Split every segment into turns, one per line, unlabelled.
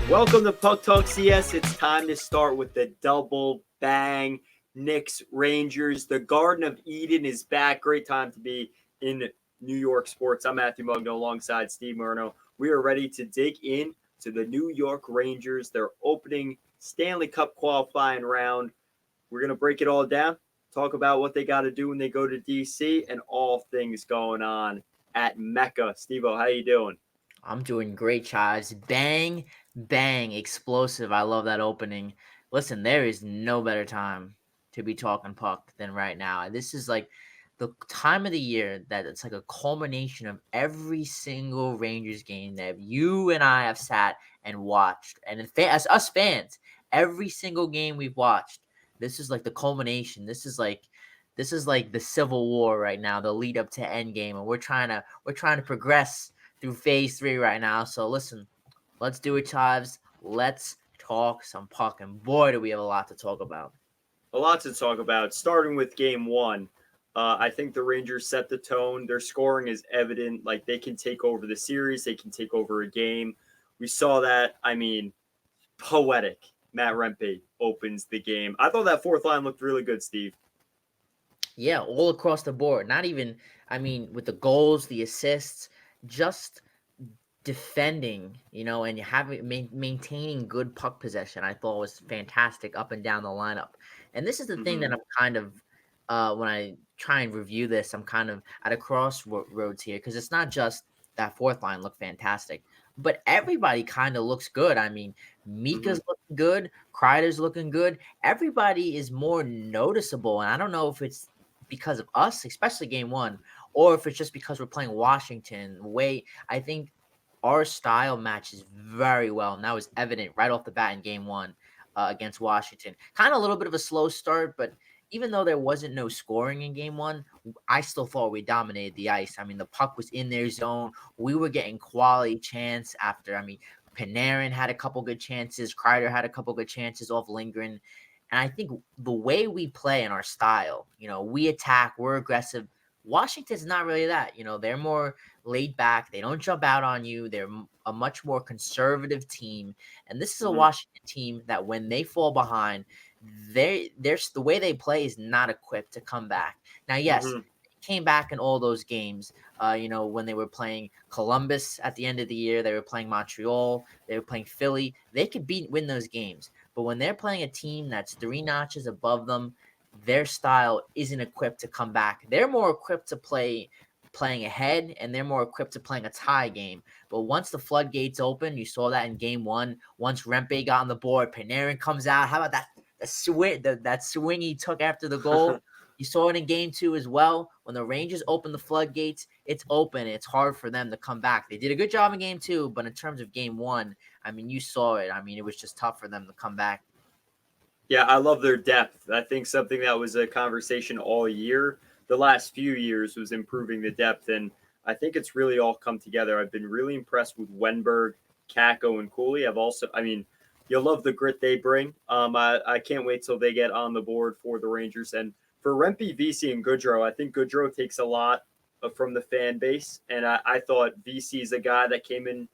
Welcome to Puck Talk CS. It's time to start with the double bang. Knicks Rangers. The Garden of Eden is back. Great time to be in New York sports. I'm Matthew Mugno alongside Steve Murno. We are ready to dig in to the New York Rangers, their opening Stanley Cup qualifying round. We're going to break it all down, talk about what they got to do when they go to DC, and all things going on at Mecca. Steve-O, how you doing?
I'm doing great, Chives. Bang, bang, explosive. I love that opening. Listen, there is no better time to be talking puck than right now. This is like the time of the year that it's like a culmination of every single Rangers game that you and I have sat and watched. And as us fans, every single game we've watched, this is like the culmination. This is like the Civil War right now, the lead up to Endgame, and we're trying to progress through phase 3 right now. So listen, let's do it, Chives. Let's talk some puck. And boy, do we have a lot to talk about.
A lot to talk about, starting with game one. I think the Rangers set the tone. Their scoring is evident. Like, they can take over the series, they can take over a game. We saw that. I mean, poetic. Matt Rempe opens the game. I thought that fourth line looked really good, Steve.
Yeah, all across the board. Not even, with the goals, the assists, just defending, and maintaining good puck possession. I thought was fantastic up and down the lineup. And this is the thing that
Mm-hmm.
I'm kind of, when I try and review this, I'm kind of at a crossroads here because it's not just that fourth line looked fantastic, but everybody kind of looks good.
Mm-hmm.
Mika's looking good, Kreider's looking good. Everybody is more noticeable, and I don't know if it's because of us, especially game one, or if it's just because we're playing Washington. The way I think our style matches very well, and that was evident right off the bat in game one against Washington. Kind of a little bit of a slow start, but even though there wasn't no scoring in game one, I still thought we dominated the ice. The puck was in their zone. We were getting quality chance after. Panarin had a couple good chances. Kreider had a couple good chances off Lindgren. And I think the way we play in our style, we attack, we're aggressive. Washington's not really that. They're more laid back. They don't jump out on you. They're a much more conservative team. And this is a
Mm-hmm.
Washington team that when they fall behind, there's the way they play is not equipped to come back. Now, yes,
Mm-hmm.
they came back in all those games. When they were playing Columbus at the end of the year, they were playing Montreal, they were playing Philly. They could win those games. But when they're playing a team that's 3 notches above them, their style isn't equipped to come back. They're more equipped to playing ahead, and they're more equipped to playing a tie game. But once the floodgates open, you saw that in game one. Once Rempe got on the board, Panarin comes out. How about that? That swing he took after the goal. You saw it in game two as well. When the Rangers open the floodgates, it's open. It's hard for them to come back. They did a good job in game two, but in terms of game one, you saw it. It was just tough for them to come back.
Yeah, I love their depth. I think something that was a conversation all year, the last few years, was improving the depth, and I think it's really all come together. I've been really impressed with Wenberg, Kako, and Cooley. You'll love the grit they bring. I can't wait till they get on the board for the Rangers. And for Rempe, VC, and Goodrow, I think Goodrow takes a lot from the fan base, and I thought VC is a guy that came in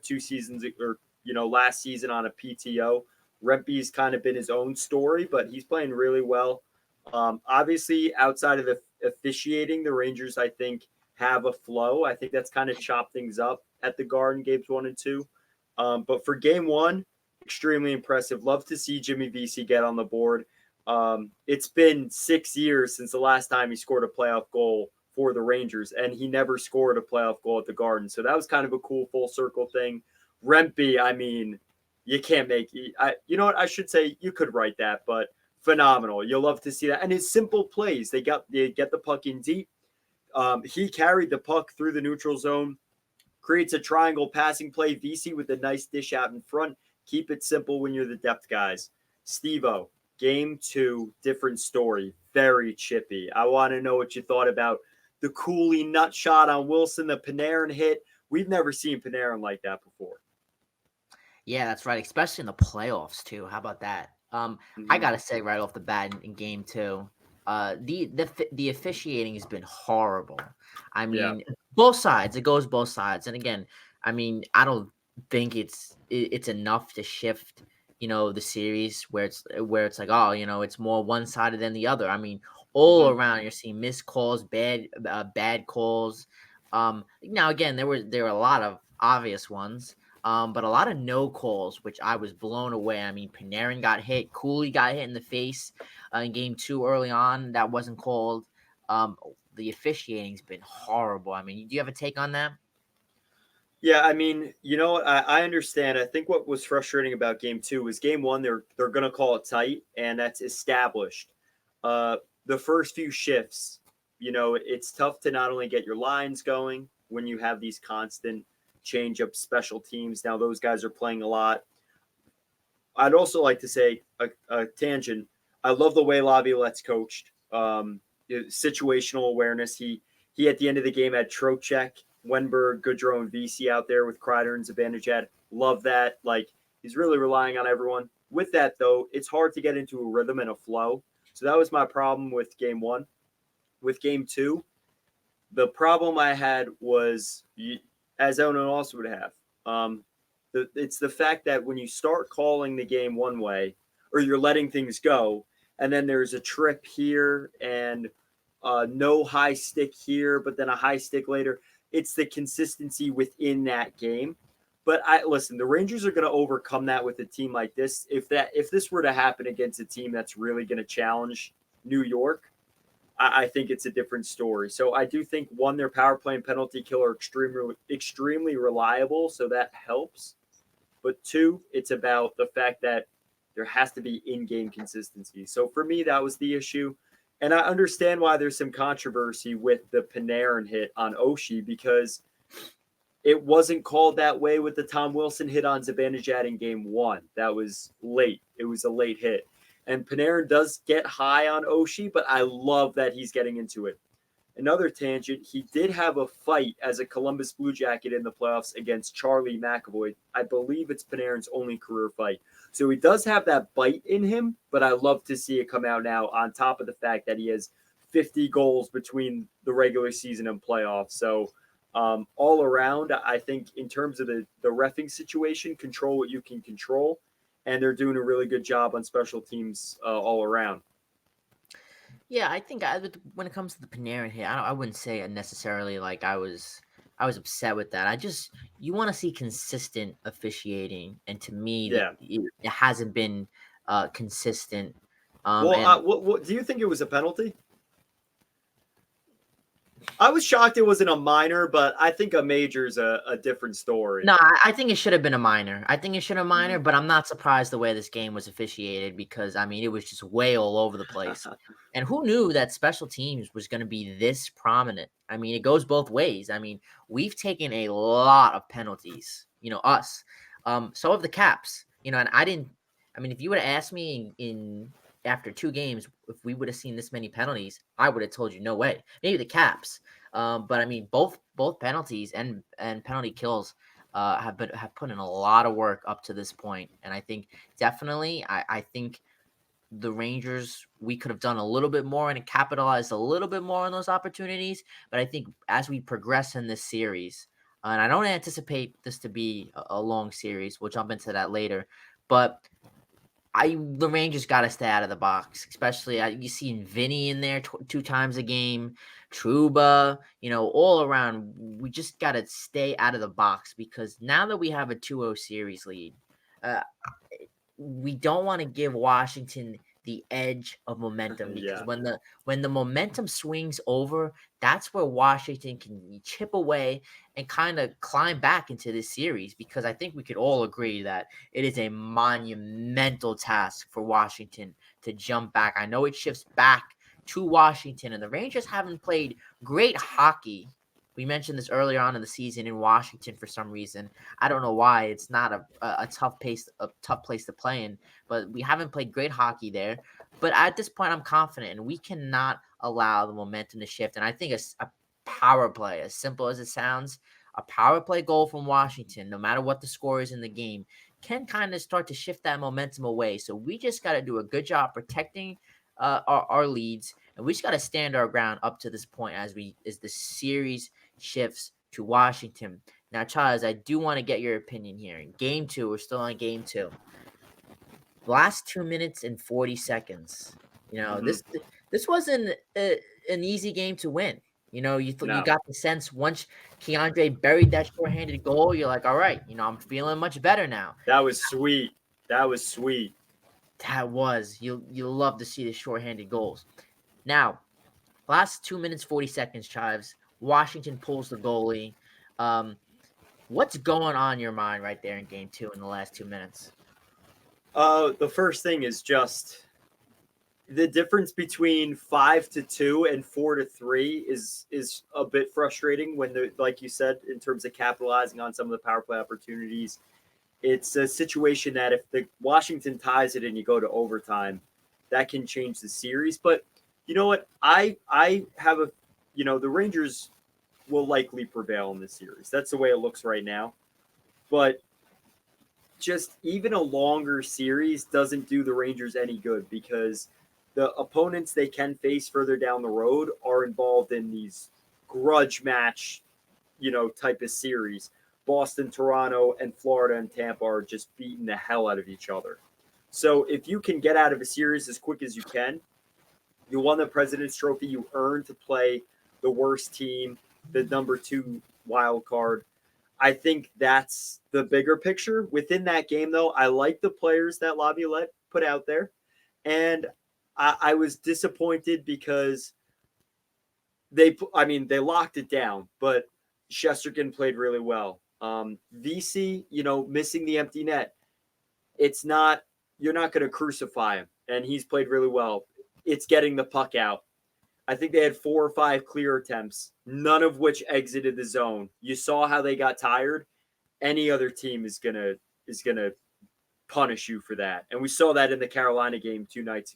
2 seasons or last season on a PTO. Rempe's kind of been his own story, but he's playing really well. Obviously, outside of the officiating, the Rangers, I think, have a flow. I think that's kind of chopped things up at the Garden, games one and two. But for game one, extremely impressive. Love to see Jimmy VC get on the board. It's been 6 years since the last time he scored a playoff goal for the Rangers, and he never scored a playoff goal at the Garden. So that was kind of a cool full circle thing. Rempe, you can't make. You know what? I should say you could write that, but phenomenal. You'll love to see that. And his simple plays, they get the puck in deep. He carried the puck through the neutral zone, creates a triangle passing play. VC with a nice dish out in front. Keep it simple when you're the depth guys. Steve-O, game two, different story. Very chippy. I want to know what you thought about the Cooley nut shot on Wilson, the Panarin hit. We've never seen Panarin like that before.
Yeah, that's right. Especially in the playoffs too. How about that? I
Mm-hmm.
gotta say right off the bat in game two, the officiating has been horrible. I
Yeah.
mean, both sides. It goes both sides. And again, I don't. think it's enough to shift, the series where it's like, oh, it's more one sided than the other. I mean, all
Mhm.
around you're seeing missed calls, bad calls. Now again, there were a lot of obvious ones, but a lot of no calls, which I was blown away. I mean, Panarin got hit, Cooley got hit in the face in game two early on. That wasn't called. The officiating's been horrible. I mean, do you have a take on that?
Yeah, I mean, you know what? I understand. I think what was frustrating about game two was game one, they're gonna call it tight, and that's established. Uh the first few shifts, it's tough to not only get your lines going when you have these constant change up special teams. Now those guys are playing a lot. I'd also like to say a tangent. I love the way Laviolette's coached. Situational awareness. He at the end of the game had Trocheck, Wenberg, Goodrow, and VC out there with Kreider and Zibanejad. Love that. Like he's really relying on everyone. With that though, it's hard to get into a rhythm and a flow. So that was my problem with game one. With game two, the problem I had was, as Owen also would have, it's the fact that when you start calling the game one way, or you're letting things go, and then there's a trip here and no high stick here, but then a high stick later. It's the consistency within that game. But I listen, the Rangers are going to overcome that with a team like this. If this were to happen against a team that's really going to challenge New York, I think it's a different story. So I do think one, their power play and penalty kill are extremely reliable, so that helps. But two, it's about the fact that there has to be in-game consistency. So for me, that was the issue. And I understand why there's some controversy with the Panarin hit on Oshie, because it wasn't called that way with the Tom Wilson hit on Zibanejad in game one. That was late. It was a late hit. And Panarin does get high on Oshie, but I love that he's getting into it. Another tangent, he did have a fight as a Columbus Blue Jacket in the playoffs against Charlie McAvoy. I believe it's Panarin's only career fight. So he does have that bite in him, but I love to see it come out now on top of the fact that he has 50 goals between the regular season and playoffs. So all around, I think in terms of the reffing situation, control what you can control. And they're doing a really good job on special teams all around.
Yeah, I think when it comes to the Panarin hit, I wouldn't say necessarily like I was upset with that. You want to see consistent officiating, and to me,
Yeah.
it hasn't been consistent.
Well,
And
what do you think it was a penalty? I was shocked it wasn't a minor, but I think a major's a different story.
No, I think it should have been a minor. I think it should have minor,
Mhm.
but I'm not surprised the way this game was officiated because I mean it was just way all over the place. And who knew that special teams was going to be this prominent? I mean, it goes both ways. I mean, we've taken a lot of penalties, us. So have the Caps, and I didn't. I mean, if you would have asked me in after two games if we would have seen this many penalties, I would have told you no way. Maybe the Caps. But I mean, both penalties and penalty kills have put in a lot of work up to this point, and I think definitely, I think the Rangers, we could have done a little bit more and capitalized a little bit more on those opportunities. But I think as we progress in this series, and I don't anticipate this to be a long series, we'll jump into that later, but the Rangers got to stay out of the box, especially you see Vinny in there two times a game, Truba, all around. We just got to stay out of the box because now that we have a 2-0 series lead, uh, we don't want to give Washington the edge of momentum because
Yeah.
when the momentum swings over, that's where Washington can chip away and kind of climb back into this series because I think we could all agree that it is a monumental task for Washington to jump back. I know it shifts back to Washington and the Rangers haven't played great hockey. We mentioned this earlier on in the season in Washington for some reason. I don't know why. It's not a tough place to play in, but we haven't played great hockey there. But at this point, I'm confident, and we cannot allow the momentum to shift. And I think a power play, as simple as it sounds, a power play goal from Washington, no matter what the score is in the game, can kind of start to shift that momentum away. So we just got to do a good job protecting our leads, and we just got to stand our ground up to this point as the series shifts to Washington. Now, Charles, I do want to get your opinion here. In game 2, we're still on game 2. Last 2 minutes and 40 seconds.
Mhm.
This wasn't an easy game to win. You
No,
got the sense once Keandre buried that shorthanded goal, you're like, all right, I'm feeling much better now.
that was sweet. That was sweet.
That was you'll love to see the shorthanded goals. Now, last 2 minutes 40 seconds, Chives. Washington pulls the goalie. What's going on in your mind right there in game 2 in the last 2 minutes?
The first thing is just the difference between 5-2 and 4-3 is a bit frustrating when the like you said in terms of capitalizing on some of the power play opportunities. It's a situation that if the Washington ties it and you go to overtime, that can change the series. But you know what? I have a the Rangers will likely prevail in this series. That's the way it looks right now. But just even a longer series doesn't do the Rangers any good because the opponents they can face further down the road are involved in these grudge match, type of series. Boston, Toronto, and Florida and Tampa are just beating the hell out of each other. So if you can get out of a series as quick as you can, you won the President's Trophy. You earned to play the worst team, the number 2 wild card. I think that's the bigger picture. Within that game, though, I like the players that Laviolette put out there. And I was disappointed because they locked it down, but Shesterkin played really well. VC, missing the empty net. It's not, you're not going to crucify him. And he's played really well. It's getting the puck out. I think they had 4 or 5 clear attempts, none of which exited the zone. You saw how they got tired. Any other team is gonna punish you for that, and we saw that in the Carolina game 2 nights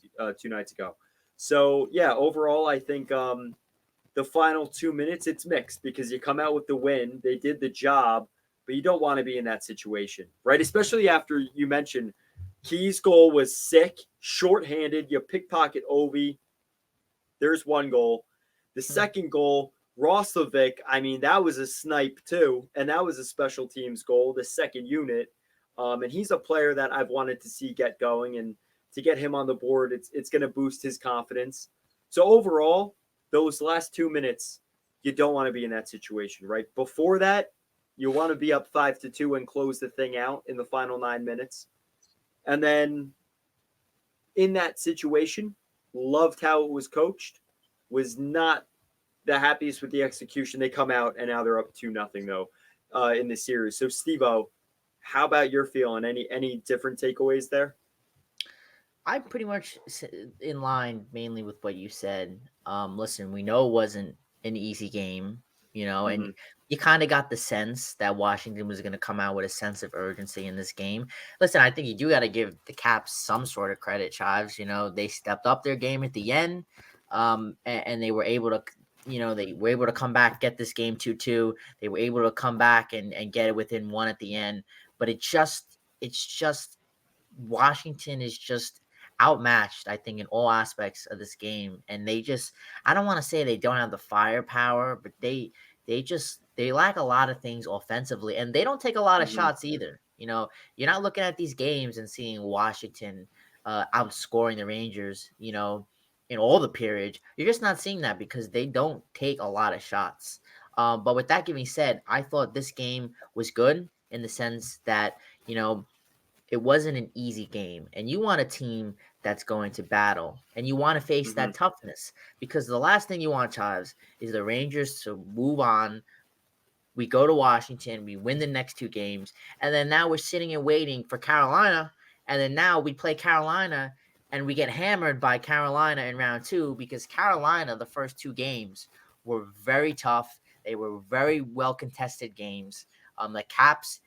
ago. So yeah, overall, I think the final 2 minutes it's mixed because you come out with the win. They did the job, but you don't want to be in that situation, right? Especially after you mentioned Key's goal was sick, shorthanded. You pickpocket Ovi. There's one goal. The second goal, Roslovic, that was a snipe too. And that was a special teams goal, the second unit. And he's a player that I've wanted to see get going. And to get him on the board, it's going to boost his confidence. So overall, those last 2 minutes, you don't want to be in that situation, right? Before that, you want to be up 5-2 and close the thing out in the final 9 minutes. And then in that situation, loved how it was coached, was not the happiest with the execution. They come out and now they're up 2-0 though in the series. So Steve-O, how about your feeling? Any different takeaways there?
I'm pretty much in line mainly with what you said. Listen, we know it wasn't an easy game, and
Mm-hmm.
you kind of got the sense that Washington was going to come out with a sense of urgency in this game. Listen, I think you do got to give the Caps some sort of credit, Chives. They stepped up their game at the end, and they were able to. They were able to come back, get this game 2-2. They were able to come back and get it within 1 at the end. But it's just Washington is just outmatched, I think, in all aspects of this game. And I don't want to say they don't have the firepower, but they lack a lot of things offensively, and they don't take a lot of
Mm-hmm.
shots either. You're not looking at these games and seeing Washington outscoring the Rangers, in all the periods. You're just not seeing that because they don't take a lot of shots. But with that being said, I thought this game was good in the sense that, it wasn't an easy game, and you want a team that's going to battle, and you want to face
Mm-hmm.
that toughness, because the last thing you want, Chives, is the Rangers to move on. We go to Washington, we win the next 2 games, and then now we're sitting and waiting for Carolina, and then now we play Carolina, and we get hammered by Carolina in round 2 because Carolina, the first 2 games, were very tough. They were very well contested games. The Caps,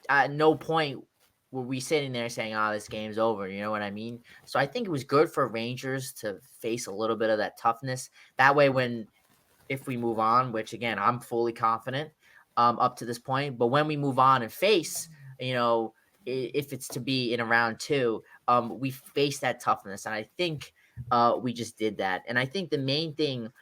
at no point were we sitting there saying, "Oh, this game's over." You know what I mean? So I think it was good for Rangers to face a little bit of that toughness. That way, if we move on, which again I'm fully confident up to this point, but when we move on and face, if it's to be in a round 2, we face that toughness, and I think we just did that. And I think the main thing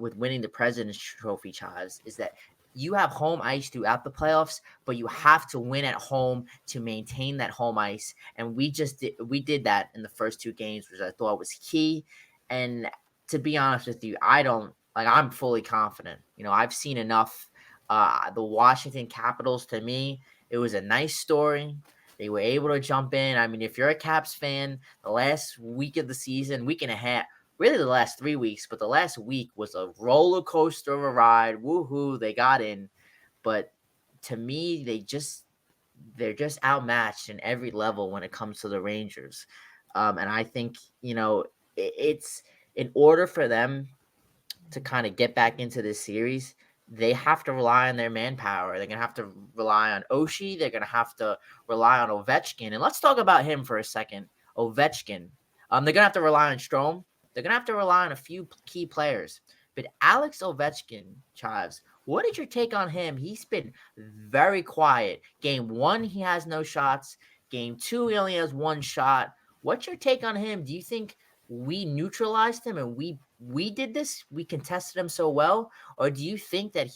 with winning the President's Trophy, Chives, is that you have home ice throughout the playoffs, but you have to win at home to maintain that home ice. And we did that in the first two games, which I thought was key. And to be honest with you, I'm fully confident. I've seen enough. The Washington Capitals, to me, it was a nice story. They were able to jump in. I mean, if you're a Caps fan, the last week of the season, week and a half, really the last 3 weeks, but the last week was a roller coaster of a ride. Woohoo, they got in. But to me, they're just outmatched in every level when it comes to the Rangers. And I think, it's in order for them to kind of get back into this series, they have to rely on their manpower. They're going to have to rely on Oshie. They're going to have to rely on Ovechkin. And let's talk about him for a second. Ovechkin. They're going to have to rely on Strome. They're going to have to rely on a few key players. But Alex Ovechkin, Chives, what is your take on him? He's been very quiet. Game 1, he has no shots. Game 2, he only has one shot. What's your take on him? Do you think we neutralized him and we did this? We contested him so well? Or do you think that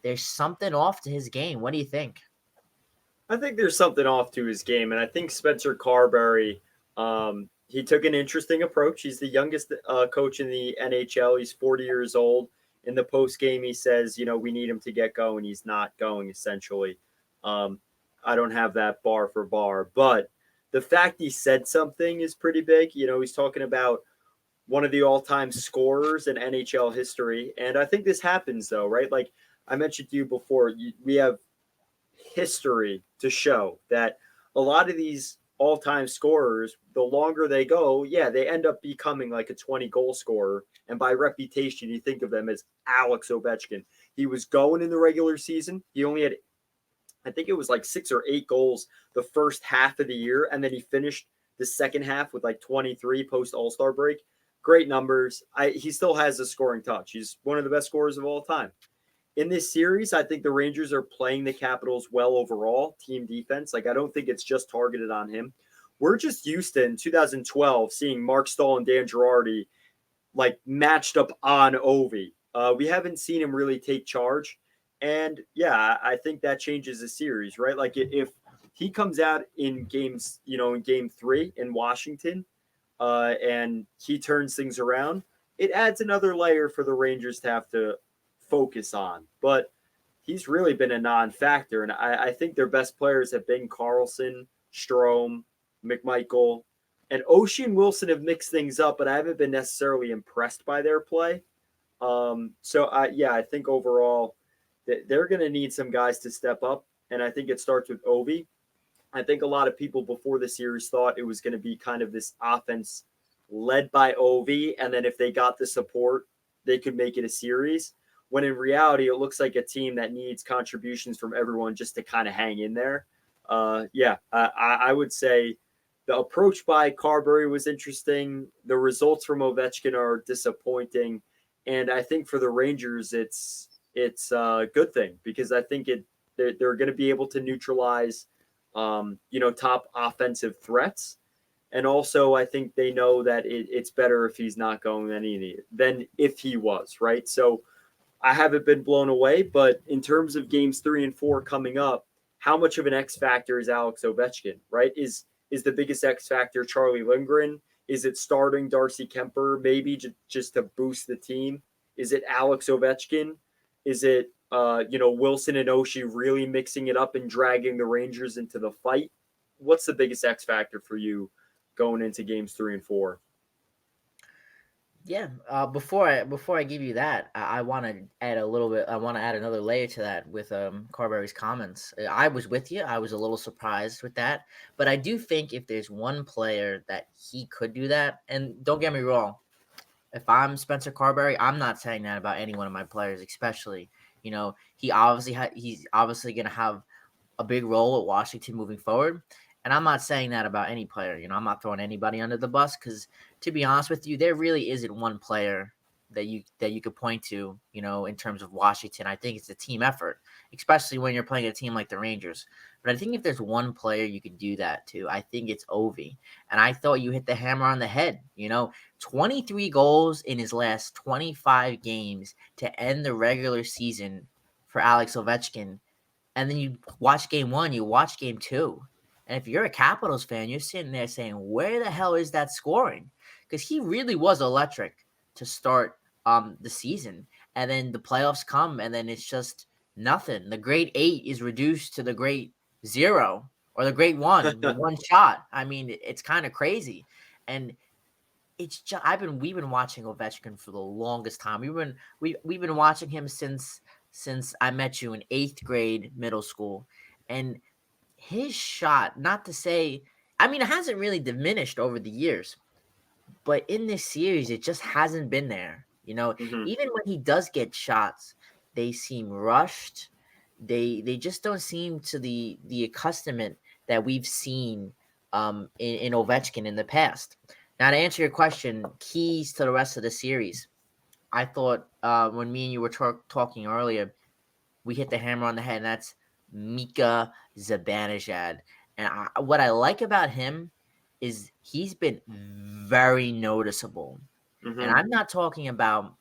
there's something off to his game? What do you think?
I think there's something off to his game, and I think Spencer Carberry, he took an interesting approach. He's the youngest coach in the NHL. He's 40 years old. In the post game, he says, we need him to get going. He's not going, essentially. I don't have that bar for bar, but the fact he said something is pretty big. He's talking about one of the all-time scorers in NHL history, and I think this happens, though, right? Like I mentioned to you before, we have history to show that a lot of these all-time scorers, the longer they go, they end up becoming like a 20-goal scorer. And by reputation, you think of them as Alex Ovechkin. He was going in the regular season. He only had, I think it was like 6 or 8 goals the first half of the year. And then he finished the second half with like 23 post All-Star break. Great numbers. He still has a scoring touch. He's one of the best scorers of all time. In this series, I think the Rangers are playing the Capitals well overall, team defense. Like, I don't think it's just targeted on him. We're just used to, in 2012, seeing Mark Stahl and Dan Girardi, like, matched up on Ovi. We haven't seen him really take charge. And, I think that changes the series, right? Like, if he comes out in games, in game 3 in Washington, and he turns things around, it adds another layer for the Rangers to have to focus on. But he's really been a non-factor, and I think their best players have been Carlson, Strome, McMichael, and Oshie and Wilson have mixed things up, but I haven't been necessarily impressed by their play. I think overall they're going to need some guys to step up, and I think it starts with Ovi. I think a lot of people before the series thought it was going to be kind of this offense led by Ovi, and then if they got the support, they could make it a series. When in reality, it looks like a team that needs contributions from everyone just to kind of hang in there. I would say the approach by Carberry was interesting. The results from Ovechkin are disappointing. And I think for the Rangers, it's a good thing because I think they're going to be able to neutralize, top offensive threats. And also, I think they know that it's better if he's not going than if he was, right? So I haven't been blown away, but in terms of games 3 and 4 coming up, how much of an X factor is Alex Ovechkin, right? Is the biggest X factor Charlie Lindgren? Is it starting Darcy Kemper maybe just to boost the team? Is it Alex Ovechkin? Is it, Wilson and Oshie really mixing it up and dragging the Rangers into the fight? What's the biggest X factor for you going into games 3 and 4?
Yeah. Before I give you that, I want to add a little bit. I want to add another layer to that with Carberry's comments. I was with you. I was a little surprised with that, but I do think if there's one player that he could do that, and don't get me wrong, if I'm Spencer Carberry, I'm not saying that about any one of my players, especially he's obviously going to have a big role at Washington moving forward. And I'm not saying that about any player. I'm not throwing anybody under the bus because, to be honest with you, there really isn't one player that you could point to, in terms of Washington. I think it's a team effort, especially when you're playing a team like the Rangers. But I think if there's one player you could do that to, I think it's Ovi. And I thought you hit the hammer on the head. 23 goals in his last 25 games to end the regular season for Alex Ovechkin. And then you watch game one, you watch game two. And if you're a Capitals fan, you're sitting there saying, where the hell is that scoring? Because he really was electric to start the season. And then the playoffs come, and then it's just nothing. The great 8 is reduced to the great 0 or the great 1, the one shot. I mean, it's kind of crazy. And it's just we've been watching Ovechkin for the longest time. We've been watching him since I met you in 8th grade middle school. And his shot, not to say, I mean, it hasn't really diminished over the years, but in this series, it just hasn't been there. Even when he does get shots, they seem rushed. They just don't seem to the accustomment that we've seen in Ovechkin in the past. Now, to answer your question, keys to the rest of the series. I thought when me and you were talking earlier, we hit the hammer on the head, and that's Mika Zibanejad. And what I like about him is he's been very noticeable. And I'm not talking about,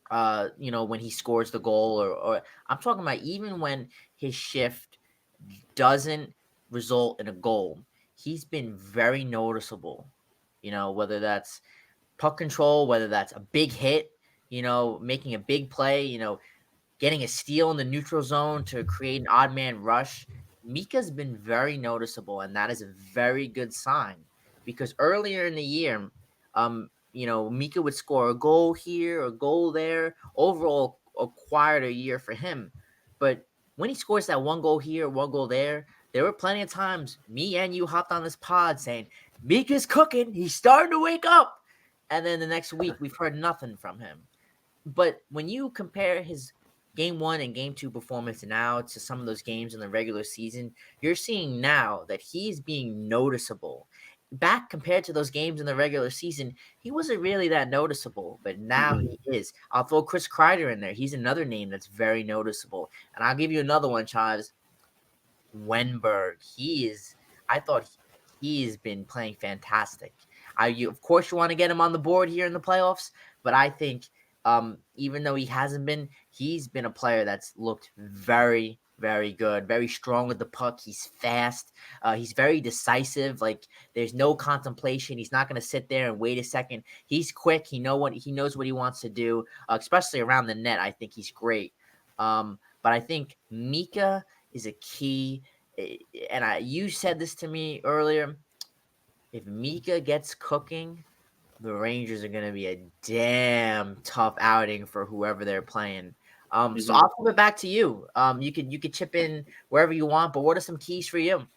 when he scores the goal, or I'm talking about even when his shift doesn't result in a goal. He's been very noticeable, whether that's puck control, whether that's a big hit, making a big play, getting a steal in the neutral zone to create an odd man rush. Mika's been very noticeable, and that is a very good sign, because earlier in the year, Mika would score a goal here, a goal there. Overall, a quieter year for him. But when he scores that one goal here, one goal there were plenty of times me and you hopped on this pod saying, Mika's cooking. He's starting to wake up. And then the next week, we've heard nothing from him. But when you compare his game 1 and game 2 performance now to some of those games in the regular season, you're seeing now that he's being noticeable. Back compared to those games in the regular season, he wasn't really that noticeable, but now he is. I'll throw Chris Kreider in there. He's another name that's very noticeable. And I'll give you another one, Chaz. Wenberg. I thought he has been playing fantastic. Of course, you want to get him on the board here in the playoffs, but I think even though he hasn't been, he's been a player that's looked very, very good, very strong with the puck. He's fast. He's very decisive. Like, there's no contemplation. He's not going to sit there and wait a second. He's quick. He knows what he wants to do, especially around the net. I think he's great. But I think Mika is a key. And you said this to me earlier. If Mika gets cooking, the Rangers are going to be a damn tough outing for whoever they're playing. So I'll flip it back to you. You could chip in wherever you want, but what are some keys for you?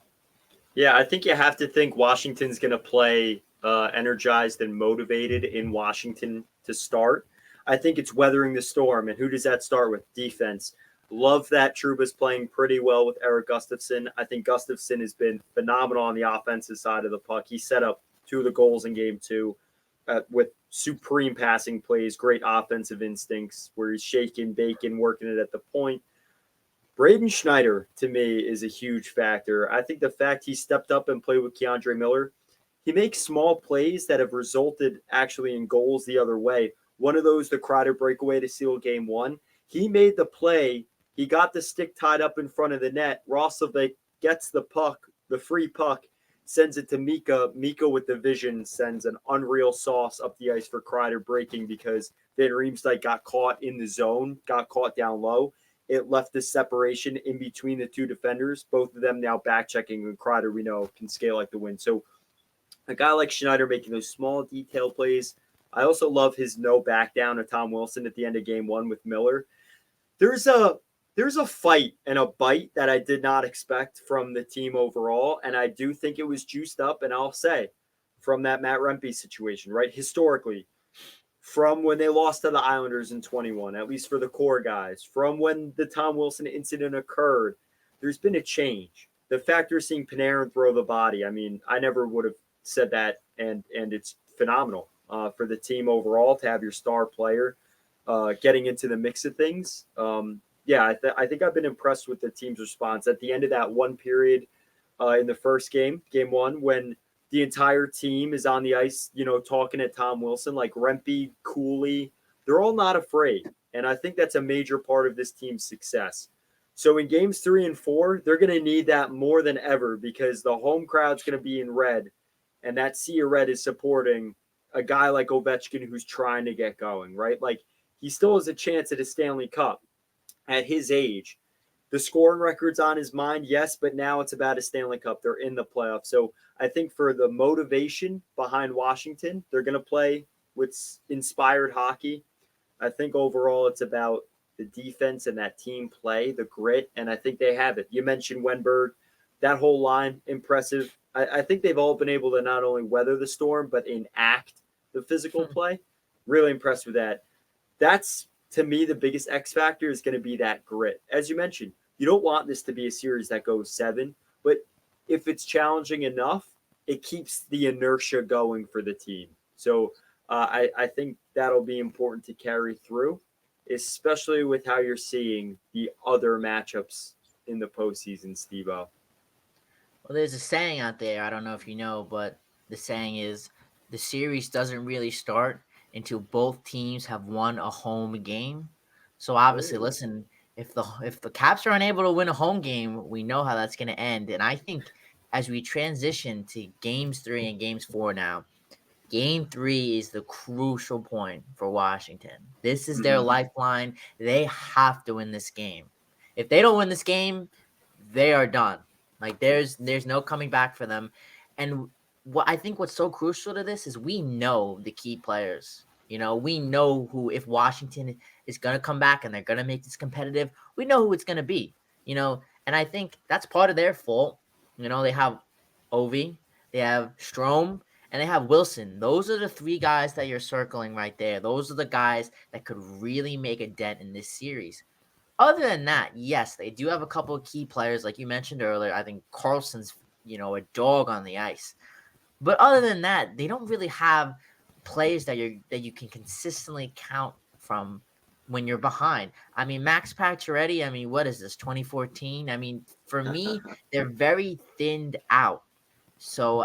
Yeah, I think you have to think Washington's going to play energized and motivated in Washington to start. I think it's weathering the storm. And who does that start with? Defense. Love that Trouba's playing pretty well with Eric Gustafsson. I think Gustafsson has been phenomenal on the offensive side of the puck. He set up 2 of the goals in game 2 with supreme passing plays, great offensive instincts where he's shaking, baking, working it at the point. Braden Schneider, to me, is a huge factor. I think the fact he stepped up and played with Keandre Miller, he makes small plays that have resulted actually in goals the other way. One of those, the Kreider breakaway to seal game 1. He made the play. He got the stick tied up in front of the net. Roslovic gets the puck, the free puck, sends it to Mika. Mika with the vision sends an unreal sauce up the ice for Kreider breaking because Van Riemsdyk got caught in the zone, got caught down low. It left the separation in between the 2 defenders, both of them now back checking, and Kreider, we know, can scale like the wind. So a guy like Schneider making those small detail plays. I also love his no back down of Tom Wilson at the end of game 1 with Miller. There's a fight and a bite that I did not expect from the team overall, and I do think it was juiced up, and I'll say, from that Matt Rempe situation, right? Historically, from when they lost to the Islanders in 21, at least for the core guys, from when the Tom Wilson incident occurred, there's been a change. The fact you're seeing Panarin throw the body, I mean, I never would have said that, and it's phenomenal for the team overall to have your star player getting into the mix of things. I think I've been impressed with the team's response at the end of that one period in the first game 1, when the entire team is on the ice, talking at Tom Wilson, like Rempe, Cooley, they're all not afraid. And I think that's a major part of this team's success. So in games 3 and 4, they're going to need that more than ever because the home crowd's going to be in red, and that sea of red is supporting a guy like Ovechkin who's trying to get going, right? Like he still has a chance at a Stanley Cup at his age. The scoring record's on his mind, yes, but now it's about a Stanley Cup. They're in the playoffs. So I think for the motivation behind Washington, they're going to play with inspired hockey. I think overall it's about the defense and that team play, the grit, and I think they have it. You mentioned Wenberg, that whole line, impressive. I think they've all been able to not only weather the storm, but enact the physical play. Really impressed with that. That's, to me, the biggest X factor is going to be that grit. As you mentioned, you don't want this to be a series that goes 7, but if it's challenging enough, it keeps the inertia going for the team. So I think that'll be important to carry through, especially with how you're seeing the other matchups in the postseason, Steve-O.
Well, there's a saying out there. I don't know if you know, but the saying is the series doesn't really start until both teams have won a home game. So obviously,
Oh.
listen, if the Caps are unable to win a home game, we know how that's going to end. And I think as we transition to games 3 and games 4 now, game 3 is the crucial point for Washington. This is their
Mm-hmm.
lifeline. They have to win this game. If they don't win this game, they are done. Like there's no coming back for them. And what I think what's so crucial to this is we know the key players. We know who, if Washington is going to come back and they're going to make this competitive, we know who it's going to be. And I think that's part of their fault. They have Ovi, they have Strom, and they have Wilson. Those are the 3 guys that you're circling right there. Those are the guys that could really make a dent in this series. Other than that, yes, they do have a couple of key players, like you mentioned earlier. I think Carlson's, a dog on the ice. But other than that, they don't really have players that you can consistently count from when you're behind. I mean, Max Pacioretty, what is this, 2014? For me, they're very thinned out. So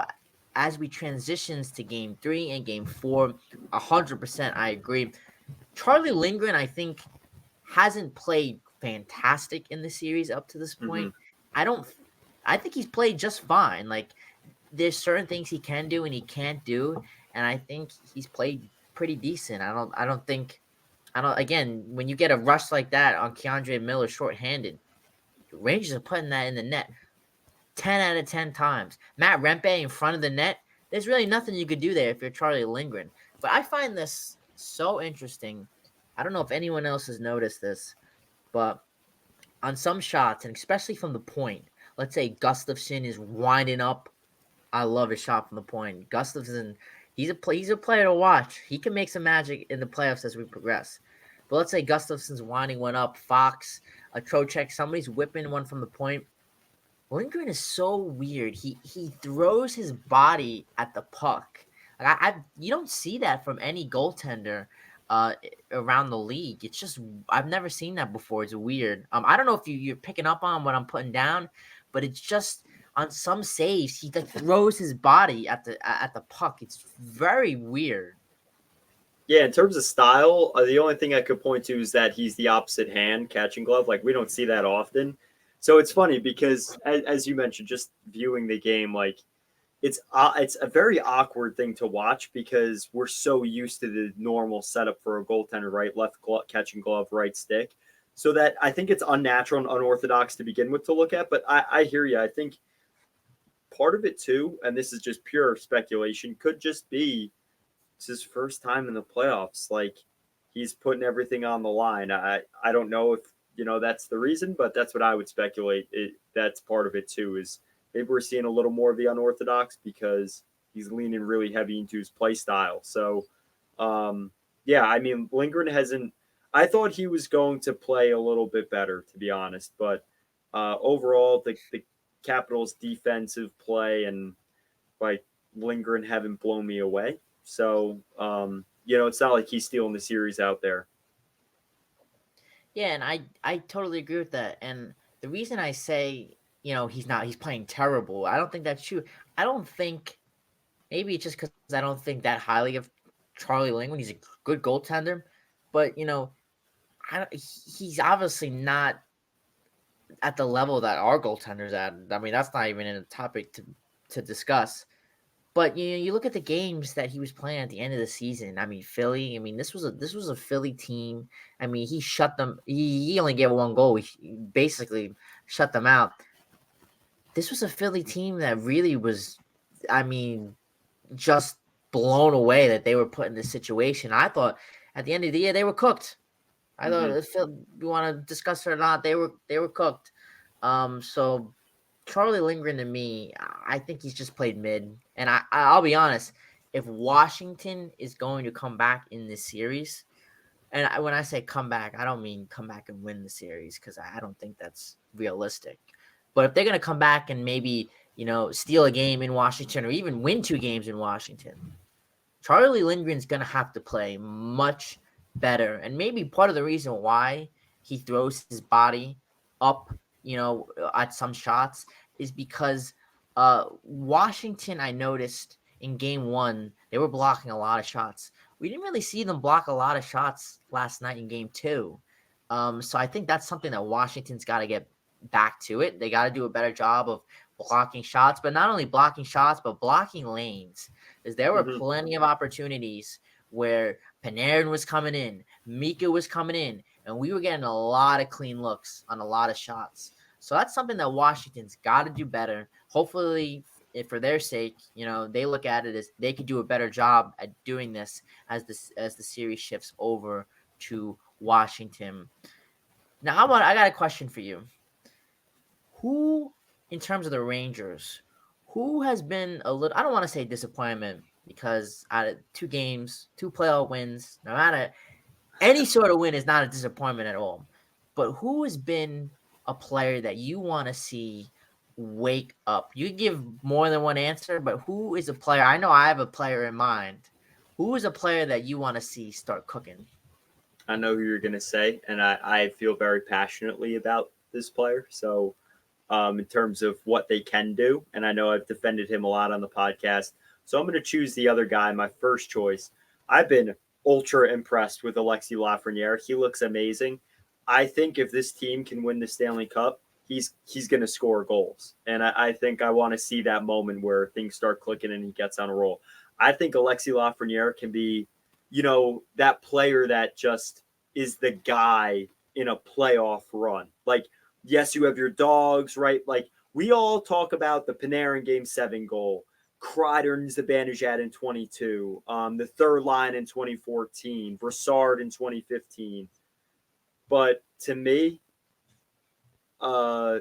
as we transitions to game 3 and game 4, 100% I agree. Charlie Lindgren, I think, hasn't played fantastic in the series up to this
Mm-hmm.
point. I don't I think he's played just fine. Like there's certain things he can do and he can't do, and I think he's played pretty decent. I don't again, when you get a rush like that on Keandre Miller shorthanded, the Rangers are putting that in the net 10 out of 10 times. Matt Rempe in front of the net, there's really nothing you could do there if you're Charlie Lindgren. But I find this so interesting. I don't know if anyone else has noticed this, but on some shots, and especially from the point, let's say Gustafsson is winding up. I love his shot from the point. Gustafsson, he's a player to watch. He can make some magic in the playoffs as we progress. But let's say Gustafsson's winding one up. Fox, a Trocheck, somebody's whipping one from the point. Lindgren is so weird. He throws his body at the puck. Like you don't see that from any goaltender uh around the league. It's just I've never seen that before. It's weird. I don't know if you're picking up on what I'm putting down, but it's just on some saves he like throws his body at the puck. It's very weird.
Yeah, in terms of style, the only thing I could point to is that he's the opposite hand catching glove. Like we don't see that often. So it's funny because, as you mentioned, just viewing the game, like it's a very awkward thing to watch because we're so used to the normal setup for a goaltender, right? Left catching glove, right stick. So that I think it's unnatural and unorthodox to begin with to look at. But I hear you. I think part of it too, and this is just pure speculation, could just be it's his first time in the playoffs. Like he's putting everything on the line. I don't know if that's the reason, but that's what I would speculate. That's part of it too. Is maybe we're seeing a little more of the unorthodox because he's leaning really heavy into his play style. So, yeah, I mean Lindgren hasn't. I thought he was going to play a little bit better, to be honest. But overall, the Capitals' defensive play and like Lindgren haven't blown me away. So, it's not like he's stealing the series out there.
Yeah, and I totally agree with that. And the reason I say, he's playing terrible. I don't think that's true. I don't think maybe it's just because I don't think that highly of Charlie Lindgren. He's a good goaltender, but he's obviously not at the level that our goaltender's at. I mean, that's not even in a topic to discuss. But you look at the games that he was playing at the end of the season. I mean, Philly. I mean, this was a Philly team. I mean, he shut them. He only gave one goal. He basically shut them out. This was a Philly team that really was. I mean, just blown away that they were put in this situation. I thought at the end of the year they were cooked. I thought
Mhm.
if you want to discuss it or not, they were cooked. So Charlie Lindgren to me, I think he's just played mid. And I'll be honest, if Washington is going to come back in this series, and when I say come back, I don't mean come back and win the series because I don't think that's realistic. But if they're going to come back and maybe steal a game in Washington or even win 2 games in Washington, Charlie Lindgren's going to have to play much better. And maybe part of the reason why he throws his body up, at some shots is because Washington, I noticed in game 1, they were blocking a lot of shots. We didn't really see them block a lot of shots last night in game 2. So I think that's something that Washington's got to get back to it. They got to do a better job of blocking shots, but not only blocking shots, but blocking lanes. Because there were
Mhm.
plenty of opportunities where Panarin was coming in, Mika was coming in, and we were getting a lot of clean looks on a lot of shots. So that's something that Washington's got to do better. Hopefully, if for their sake, they look at it as they could do a better job at doing this as the series shifts over to Washington. Now, I got a question for you. Who, in terms of the Rangers, who has been a little, I don't want to say disappointment because out of 2 games, 2 playoff wins, no matter any sort of win is not a disappointment at all. But who has been a player that you want to see wake up? You can give more than one answer, but who is a player? I know I have a player in mind. Who is a player that you want to see start cooking?
I know who you're going to say, and I feel very passionately about this player. So, in terms of what they can do, and I know I've defended him a lot on the podcast. So I'm going to choose the other guy, my first choice. I've been ultra impressed with Alexi Lafreniere. He looks amazing. I think if this team can win the Stanley Cup, he's going to score goals, and I think I want to see that moment where things start clicking and he gets on a roll. I think Alexi Lafreniere can be, that player that just is the guy in a playoff run. Like, yes, you have your dogs, right? Like, we all talk about the Panarin Game 7 goal, Kreider and Zibanejad in 22, the third line in 2014, Brassard in 2015. But to me, uh,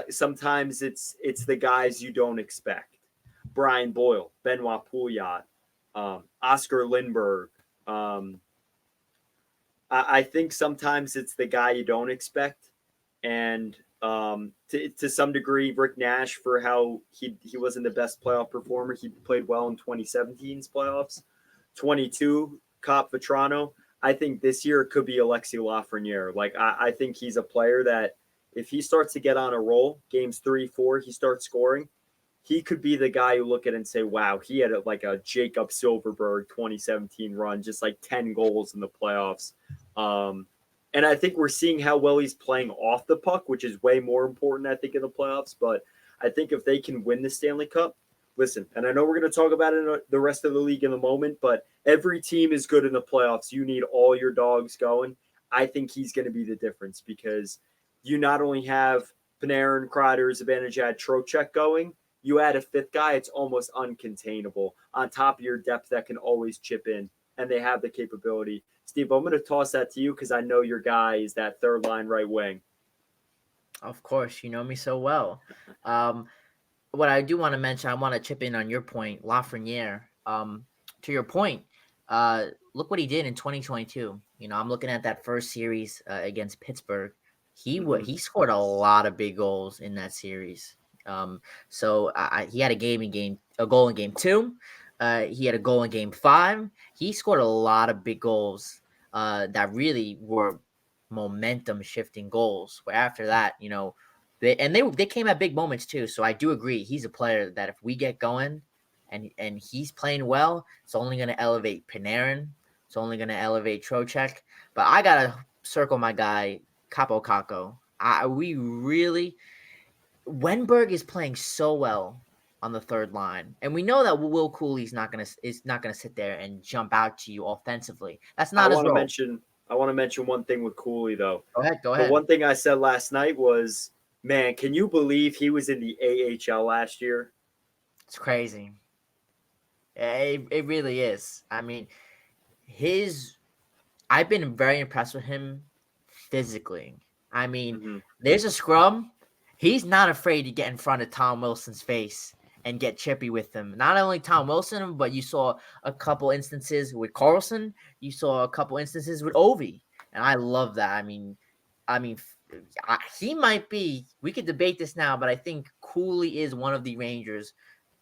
sometimes it's the guys you don't expect. Brian Boyle, Benoit Pouliot, Oscar Lindbergh. Um, I think sometimes it's the guy you don't expect, and to some degree, Rick Nash for how he wasn't the best playoff performer. He played well in 2017's playoffs. 22, Cop Vetrano. I think this year it could be Alexi Lafreniere. Like I think he's a player that if he starts to get on a roll, games 3, 4, he starts scoring. He could be the guy you look at and say, "Wow, he had like a Jacob Silverberg 2017 run, just like 10 goals in the playoffs." Um, and I think we're seeing how well he's playing off the puck, which is way more important, I think, in the playoffs. But I think if they can win the Stanley Cup, listen, and I know we're going to talk about it in the rest of the league in a moment, but every team is good in the playoffs. You need all your dogs going. I think he's going to be the difference because you not only have Panarin, Kreider, Zibanejad, Trocheck going, you add a fifth guy, it's almost uncontainable on top of your depth that can always chip in, and they have the capability. Steve, I'm going to toss that to you because I know your guy is that third line right wing.
Of course, you know me so well. Um, what I do want to mention, I want to chip in on your point, Lafreniere. To your point, look what he did in 2022. I'm looking at that first series against Pittsburgh.
Mm-hmm.
He scored a lot of big goals in that series. So he had a goal in game 2. He had a goal in game 5. He scored a lot of big goals that really were momentum shifting goals. Where after that, they came at big moments too. So I do agree he's a player that if we get going and he's playing well, it's only going to elevate Panarin. It's only going to elevate Trocheck. But I gotta circle my guy Capo Caco. We really Wenberg is playing so well on the third line, and we know that Will Cooley's not gonna sit there and jump out to you offensively. That's
I
not his
want to
role.
mention I want to mention one thing with Cooley though.
Go ahead. Go
The
ahead.
one thing I said last night was, man, can you believe he was in the AHL last year?
It's crazy. It really is. I mean, his I've been very impressed with him physically. I mean,
Mm-hmm.
there's a scrum. He's not afraid to get in front of Tom Wilson's face and get chippy with him. Not only Tom Wilson, but you saw a couple instances with Carlson. You saw a couple instances with Ovi, and I love that. He might be. We could debate this now, but I think Cooley is one of the Rangers'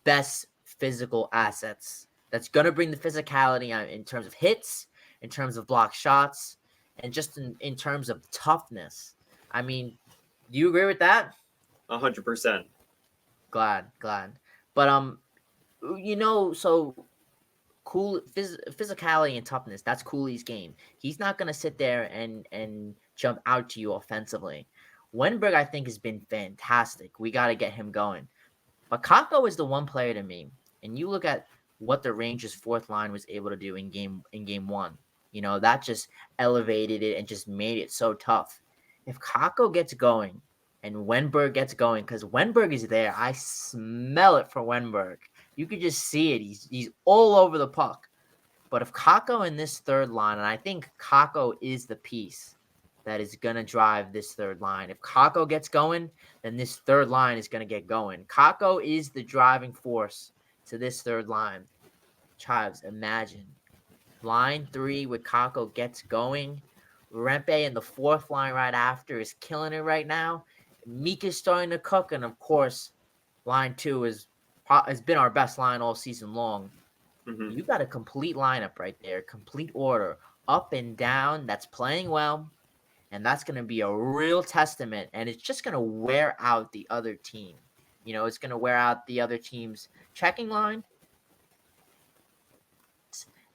best physical assets. That's gonna bring the physicality in terms of hits, in terms of block shots, and just in terms of toughness. I mean, do you agree with that?
100%.
Glad. But so physicality and toughness, that's Cooley's game. He's not gonna sit there and jump out to you offensively. Wenberg, I think, has been fantastic. We got to get him going. But Kako is the one player to me, and you look at what the Rangers' fourth line was able to do in game one. That just elevated it and just made it so tough. If Kako gets going and Wenberg gets going, because Wenberg is there, I smell it for Wenberg. You could just see it. He's all over the puck. But if Kako in this third line, and I think Kako is the piece that is going to drive this third line. If Kako gets going, then this third line is going to get going. Kako is the driving force to this third line. Chives, imagine. Line 3 with Kako gets going. Rempe in the fourth line right after is killing it right now. Mika's starting to cook, and of course, line 2 has been our best line all season long.
Mm-hmm.
You got a complete lineup right there, complete order, up and down, that's playing well. And that's going to be a real testament, and it's just going to wear out the other team. It's going to wear out the other team's checking line,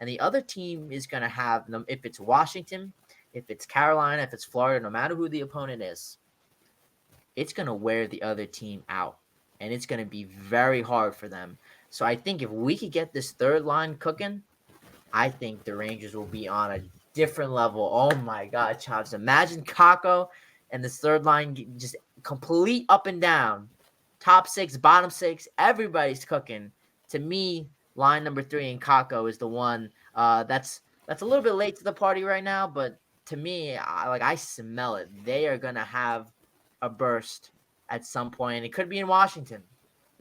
and the other team is going to have them. If it's Washington, if it's Carolina, if it's Florida, no matter who the opponent is, it's going to wear the other team out, and it's going to be very hard for them. So I think if we could get this third line cooking, I think the Rangers will be on a different level. Oh my God, Chops. Imagine Kako and this third line just complete up and down. Top 6, bottom 6, everybody's cooking. To me, line number 3 in Kako is the one that's a little bit late to the party right now, but to me, I smell it. They are going to have a burst at some point. It could be in Washington.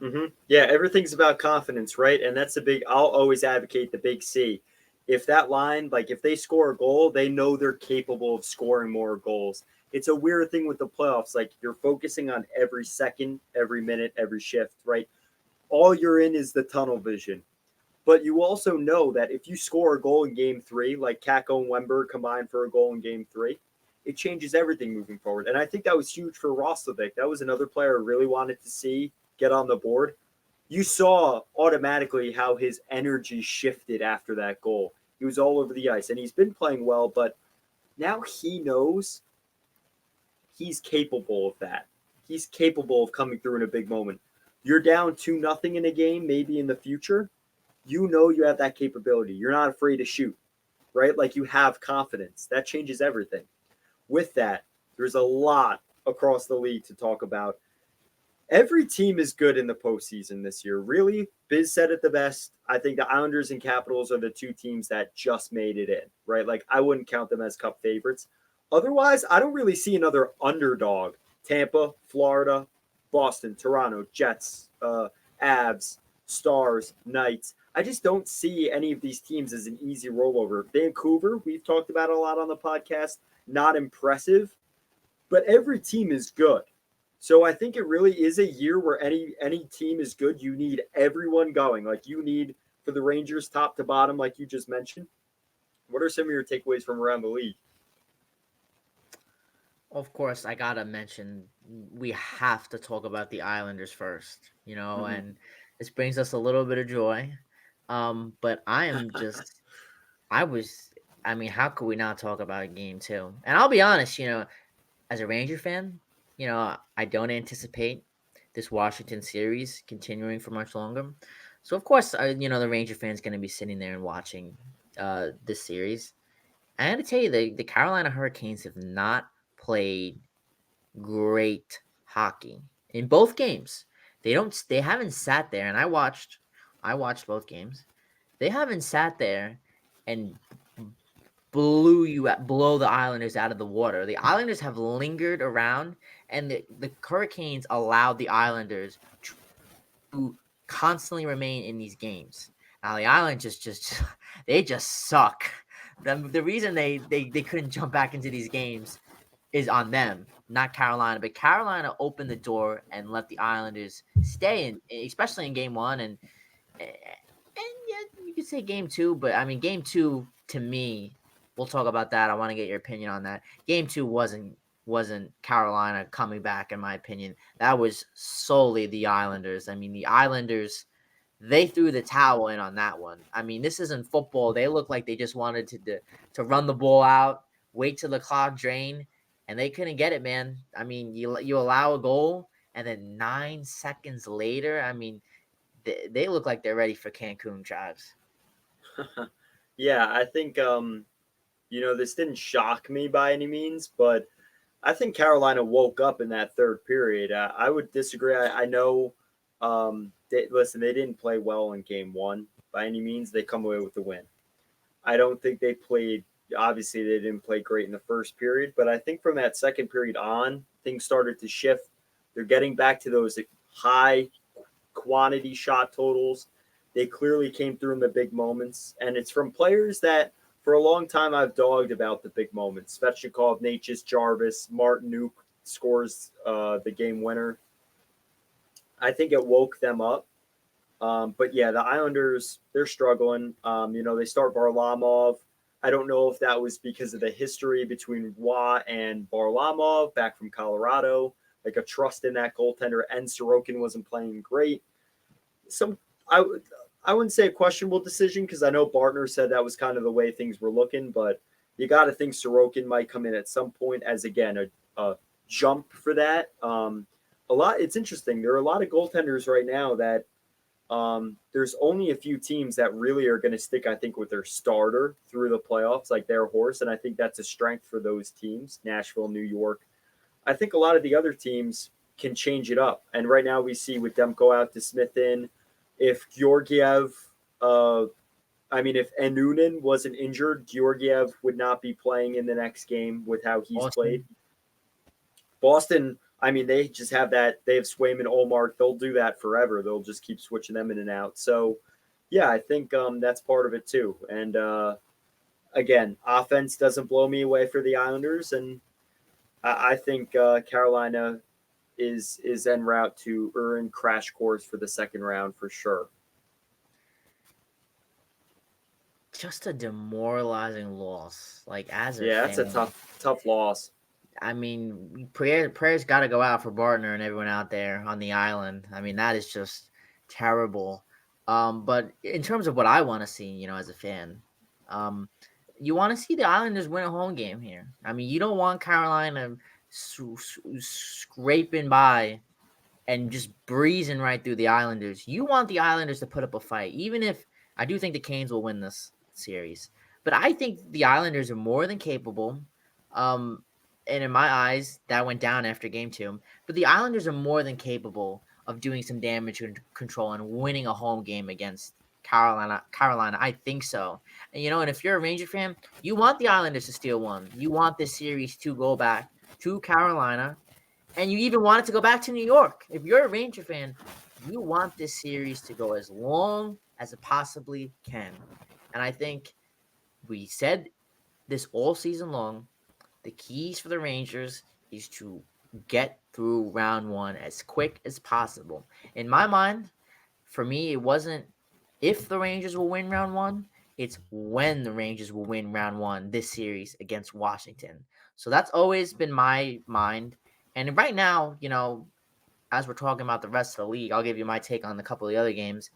Mm-hmm. Yeah, everything's about confidence, right? And that's I'll always advocate the big C. If that line, like if they score a goal, they know they're capable of scoring more goals. It's a weird thing with the playoffs. Like you're focusing on every second, every minute, every shift, right? All you're in is the tunnel vision. But you also know that if you score a goal in game 3, like Kako and Wember combined for a goal in game 3, it changes everything moving forward. And I think that was huge for Roslovic. That was another player I really wanted to see get on the board. You saw automatically how his energy shifted after that goal. He was all over the ice, and he's been playing well, but now he knows he's capable of that. He's capable of coming through in a big moment. You're down 2-0 in a game, maybe in the future. You know you have that capability. You're not afraid to shoot, right? Like you have confidence. That changes everything. With that, there's a lot across the league to talk about. Every team is good in the postseason this year. Really, Biz said it the best. I think the Islanders and Capitals are the two teams that just made it in, right? Like I wouldn't count them as cup favorites. Otherwise, I don't really see another underdog. Tampa, Florida, Boston, Toronto, Jets, Avs, Stars, Knights. I just don't see any of these teams as an easy rollover. Vancouver, we've talked about a lot on the podcast, not impressive, but every team is good. So I think it really is a year where any team is good. You need everyone going. Like you need for the Rangers top to bottom, like you just mentioned. What are some of your takeaways from around the league?
Of course, I gotta mention we have to talk about the Islanders first,
Mm-hmm.
and this brings us a little bit of joy. But I was I mean, how could we not talk about game two? And I'll be honest, as a Ranger fan, I don't anticipate this Washington series continuing for much longer. So of course, the Ranger fan's going to be sitting there and watching this series. I got to tell you, the Carolina Hurricanes have not played great hockey in both games. They haven't sat there, and I watched both games. They haven't sat there and blow the Islanders out of the water. The Islanders have lingered around, and the Hurricanes allowed the Islanders to constantly remain in these games. Now the Islanders just they just suck. The reason they couldn't jump back into these games is on them, not Carolina. But Carolina opened the door and let the Islanders stay in, especially in game one, and yeah, you could say game two. But I mean, game two to me, we'll talk about that. I want to get your opinion on that. Game two wasn't Carolina coming back, in my opinion. That was solely the Islanders. I mean, the Islanders, they threw the towel in on that one. I mean, this isn't football. They look like they just wanted to run the ball out, wait till the clock drain, and they couldn't get it, man. I mean, you allow a goal, and then 9 seconds later, I mean, they look like they're ready for Cancun, Travis.
Yeah, I think this didn't shock me by any means, but I think Carolina woke up in that third period. I would disagree. I know. They didn't play well in game one by any means. They come away with the win. I don't think they played. Obviously, they didn't play great in the first period, but I think from that second period on, things started to shift. They're getting back to those high quantity shot totals. They clearly came through in the big moments, and it's from players that for a long time I've dogged about the big moments. Svechnikov, Natchez, Jarvis, Martin scores the game winner. I think it woke them up. But yeah, the Islanders, they're struggling. They start Varlamov. I don't know if that was because of the history between Roy and Varlamov back from Colorado, like a trust in that goaltender, and Sorokin wasn't playing great. Some I I wouldn't say a questionable decision because I know Bartner said that was kind of the way things were looking, but you got to think Sorokin might come in at some point as again a jump for that. It's interesting. There are a lot of goaltenders right now that there's only a few teams that really are going to stick, I think, with their starter through the playoffs, like their horse, and I think that's a strength for those teams. Nashville, New York. I think a lot of the other teams can change it up, and right now we see with Demko out to Smith in. If Georgiev, if Enunen wasn't injured, Georgiev would not be playing in the next game with how he's played. Boston, they just have that. They have Swayman, Olmark. They'll do that forever. They'll just keep switching them in and out. So, yeah, I think that's part of it too. And again, offense doesn't blow me away for the Islanders, and I think Carolina is en route to earn crash course for the second round for sure.
Just a demoralizing loss. That's
a tough loss.
Prayers got to go out for Bartner and everyone out there on the island. That is just terrible. But in terms of what I want to see, as a fan, you want to see the Islanders win a home game here. You don't want Carolina scraping by and just breezing right through the Islanders. You want the Islanders to put up a fight, even if I do think the Canes will win this series. But I think the Islanders are more than capable. And in my eyes, that went down after game 2. But the Islanders are more than capable of doing some damage control and winning a home game against Carolina, I think so. And if you're a Ranger fan, you want the Islanders to steal one. You want this series to go back to Carolina, and you even want it to go back to New York. If you're a Ranger fan, you want this series to go as long as it possibly can. And I think we said this all season long, the keys for the Rangers is to get through round 1 as quick as possible. In my mind, for me, it wasn't if the Rangers will win round 1, it's when the Rangers will win round 1 this series against Washington. So that's always been my mind. And right now, as we're talking about the rest of the league, I'll give you my take on a couple of the other games.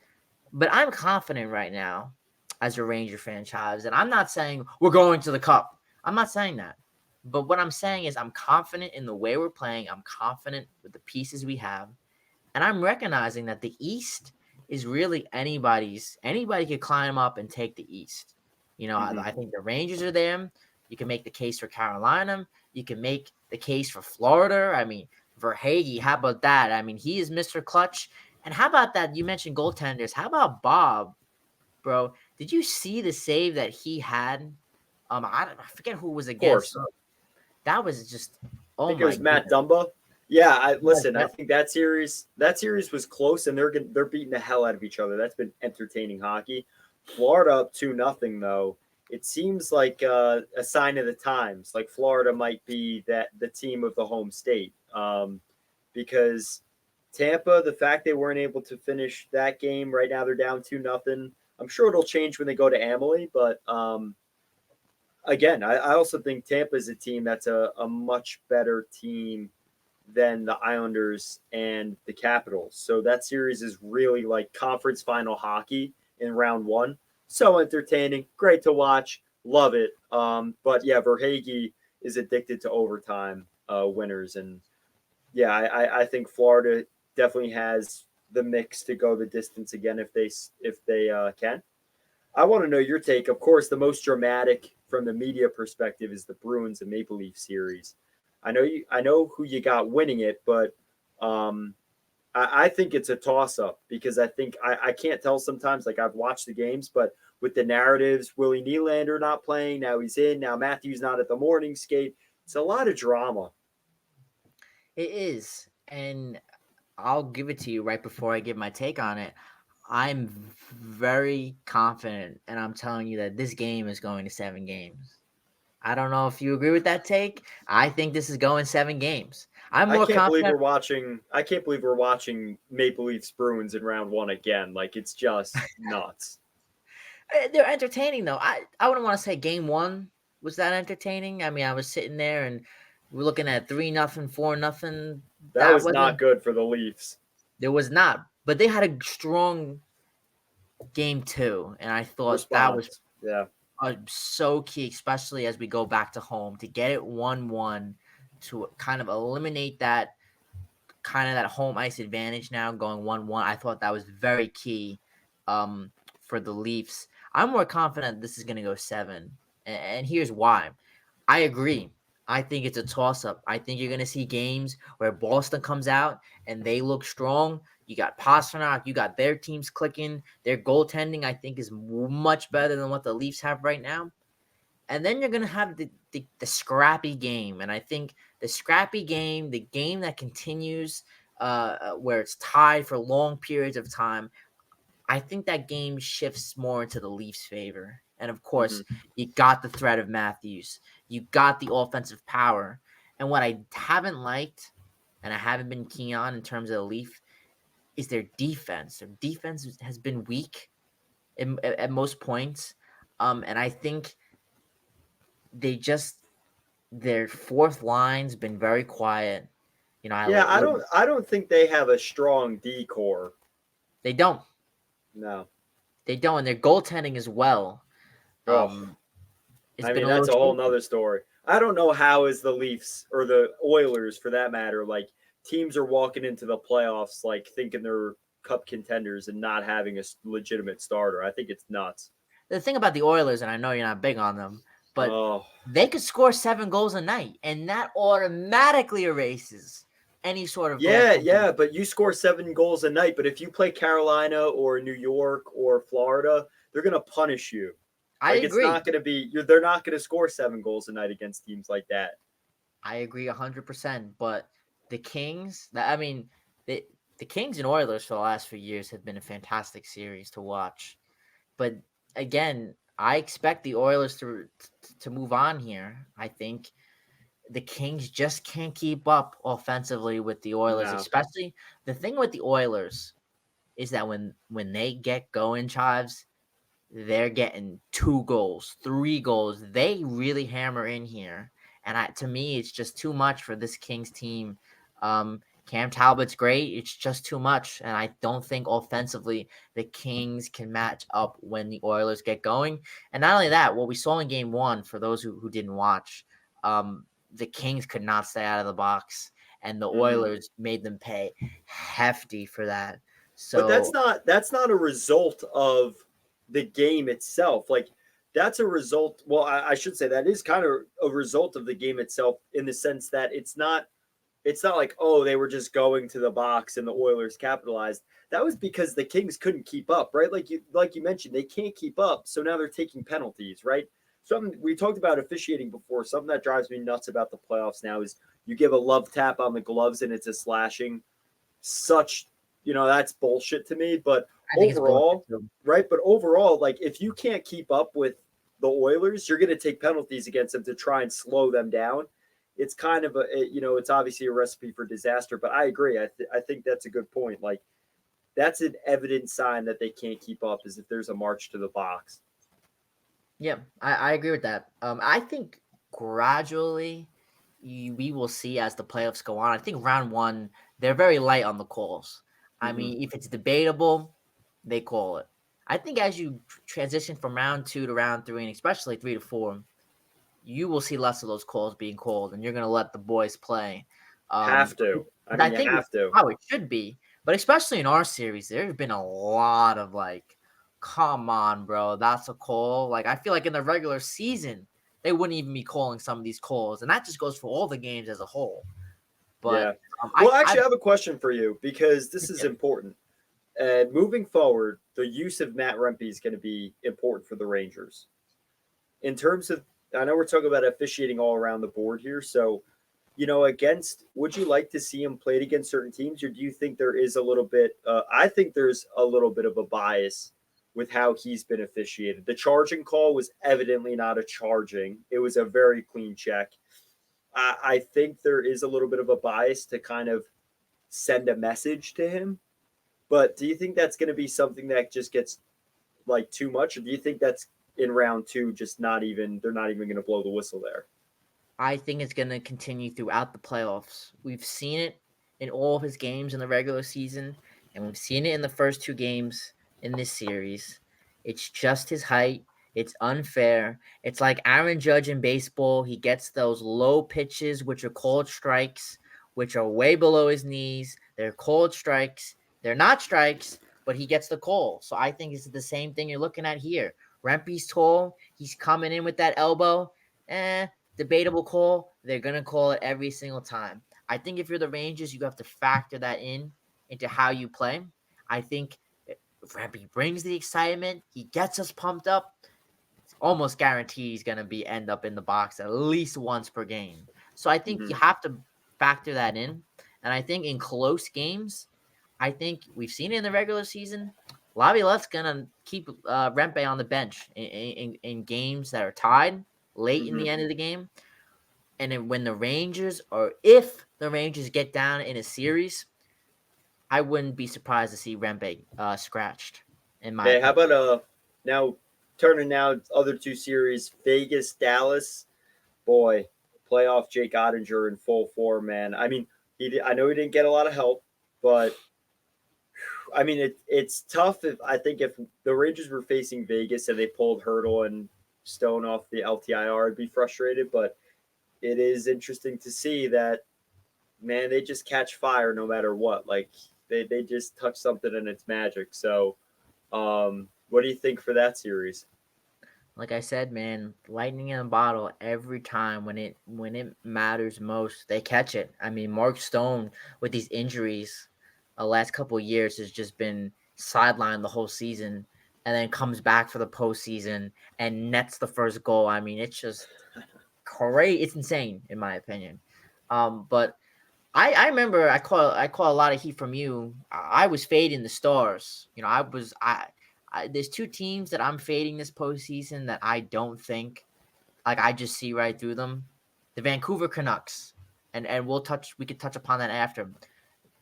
But I'm confident right now as a Ranger franchise. And I'm not saying we're going to the Cup. I'm not saying that. But what I'm saying is I'm confident in the way we're playing. I'm confident with the pieces we have. And I'm recognizing that the East is really anybody's. Anybody could climb up and take the East. I think the Rangers are there. You can make the case for Carolina. You can make the case for Florida. I mean, Verhage, how about that? I mean, he is Mr. Clutch. And how about that? You mentioned goaltenders. How about Bob, bro? Did you see the save that he had? I forget who was
Of
against.
course.
That was just,
I
oh
think it
my
was Matt
goodness.
Dumba. Yeah,
Yes,
listen. I
yep.
think that series was close, and they're beating the hell out of each other. That's been entertaining hockey. Florida up 2-0 though. It seems like a sign of the times. Like Florida might be the team of the home state, because Tampa, the fact they weren't able to finish that game right now, they're down 2-0. I'm sure it'll change when they go to Amalie, but again, I also think Tampa is a team that's a much better team than the Islanders and the Capitals. So that series is really like conference final hockey in round one. So entertaining, great to watch, love it. But yeah, Verhage is addicted to overtime winners, and yeah, I think Florida definitely has the mix to go the distance again if they can. I want to know your take. Of course, the most dramatic from the media perspective is the Bruins and Maple Leaf series. I know who you got winning it, but um, I think it's a toss up because I think I can't tell sometimes. Like I've watched the games, but with the narratives, Willie Nylander not playing, now he's in, now Matthews not at the morning skate. It's a lot of drama.
It is. And I'll give it to you right before I give my take on it. I'm very confident, and I'm telling you that this game is going to 7 games. I don't know if you agree with that take. I think this is going 7 games. I'm
I
more
can't believe
confident.
we're watching. I can't believe we're watching Maple Leafs Bruins in round one again. Like it's just nuts.
They're entertaining though. I wouldn't want to say game one was that entertaining. I mean, I was sitting there and we're looking at 3-0, 4-0.
That
That
was not
wasn't.
good for the Leafs.
There was not, but they had a strong game two, and I thought that was
Response. Yeah.
so key, especially as we go back to home to get it 1-1 to kind of eliminate that home ice advantage now going 1-1. I thought that was very key um, for the Leafs. I'm more confident this is going to go 7. And here's why. I agree. I think it's a toss up. I think you're going to see games where Boston comes out and they look strong. You got Pastrnak, you got their teams clicking. Their goaltending, I think, is much better than what the Leafs have right now. And then you're going to have the scrappy game. And I think the scrappy game, the game that continues where it's tied for long periods of time, I think that game shifts more into the Leafs' favor. And of course,
Mm-hmm.
you got the threat of Matthews. You got the offensive power. And what I haven't liked and I haven't been keen on in terms of the Leaf is their defense. Their defense has been weak at most points. And I think they just their fourth line's been very quiet.
Yeah, I don't think they have a strong D core.
They don't.
No.
They don't. And their goaltending as well.
Oh,
Um, it's
I
been
mean
a little
that's a whole
shaky.
nother story. I don't know how is the Leafs or the Oilers for that matter. Like teams are walking into the playoffs like thinking they're cup contenders and not having a legitimate starter. I think it's nuts.
The thing about the Oilers, and I know you're not big on them, but
Oh,
they could score 7 goals a night, and that automatically erases any sort of
yeah,
goaltending.
yeah, but you score 7 goals a night. But if you play Carolina or New York or Florida, they're gonna punish you.
I
Like it's
agree.
not gonna be. They're not gonna score 7 goals a night against teams like that.
I agree 100%. But the Kings, I mean, the Kings and Oilers for the last few years have been a fantastic series to watch. But again, I expect the Oilers to move on here. I think the Kings just can't keep up offensively with the Oilers,
No.
especially the thing with the Oilers is that when they get going, Chives, they're getting 2 goals, 3 goals. They really hammer in here, and to me, it's just too much for this Kings team. Cam Talbot's great. It's just too much. And I don't think offensively the Kings can match up when the Oilers get going. And not only that, what we saw in game one, for those who didn't watch, the Kings could not stay out of the box. And the Oilers made them pay hefty for that.
But
So
that's not a result of the game itself. Like that's a result. Well, I should say that is kind of a result of the game itself in the sense that it's not like, oh, they were just going to the box and the Oilers capitalized. That was because the Kings couldn't keep up, right? Like you mentioned, they can't keep up, so now they're taking penalties, right? Something we talked about officiating before. Something that drives me nuts about the playoffs now is you give a love tap on the gloves and it's a slashing. Such, that's bullshit to me. But
I think it's
overall,
bullshit too.
right? But overall, like if you can't keep up with the Oilers, you're going to take penalties against them to try and slow them down. It's kind of it's obviously a recipe for disaster. But I agree. I think that's a good point. Like that's an evident sign that they can't keep up is if there's a march to the box.
Yeah, I agree with that. I think gradually we will see as the playoffs go on. I think round one, they're very light on the calls. I mean, if it's debatable, they call it. I think as you transition from round two to round three, and especially 3 to 4, you will see less of those calls being called, and you're going to let the boys play.
Have to. I
I
mean, you
think
have
it's
to.
how it should be, but especially in our series, there's been a lot of like, come on, bro, that's a call. Like I feel like in the regular season, they wouldn't even be calling some of these calls, and that just goes for all the games as a whole.
Yeah.
But
Well,
I
actually, I have a question for you because this is important. And moving forward, the use of Matt Rempe is going to be important for the Rangers. In terms of, I know we're talking about officiating all around the board here. So, would you like to see him played against certain teams, or do you think there is a little bit? I think there's a little bit of a bias with how he's been officiated. The charging call was evidently not a charging; it was a very clean check. I think there is a little bit of a bias to kind of send a message to him. But do you think that's going to be something that just gets like too much, or do you think that's in round two just not even they're not even going to blow the whistle there?
I think it's going to continue throughout the playoffs. We've seen it in all of his games in the regular season, and we've seen it in the first 2 games in this series. It's just his height. It's unfair. It's like Aaron Judge in baseball. He gets those low pitches, which are called strikes, which are way below his knees. They're called strikes. They're not strikes, but he gets the call. So I think it's the same thing you're looking at here. Rempe's tall. He's coming in with that elbow. Debatable call. They're going to call it every single time. I think if you're the Rangers, you have to factor that into how you play. I think if Rempe brings the excitement, he gets us pumped up, it's almost guaranteed he's going to be end up in the box at least once per game. So I think you have to factor that in. And I think in close games, I think we've seen it in the regular season. Laviolette's going to keep Rempe on the bench in games that are tied late in the end of the game. And then when the Rangers, or if the Rangers get down in a series, I wouldn't be surprised to see Rempe scratched. In my
Hey, how
opinion.
about now turning now other two series, Vegas, Dallas. Boy, playoff Jake Ottinger in full form, man. I mean, I know he didn't get a lot of help, but I mean it's tough if the Rangers were facing Vegas and they pulled Hurdle and Stone off the LTIR, I'd be frustrated, but it is interesting to see that man, they just catch fire no matter what. Like they just touch something and it's magic. So what do you think for that series?
Like I said, man, lightning in a bottle every time when it matters most, they catch it. I mean, Mark Stone with these injuries the last couple of years has just been sidelined the whole season, and then comes back for the postseason and nets the first goal. I mean, it's just great. It's insane in my opinion. But I remember I call a lot of heat from you. I was fading the Stars. There's 2 teams that I'm fading this postseason that I don't think, like, I just see right through them. The Vancouver Canucks, and we could touch upon that after.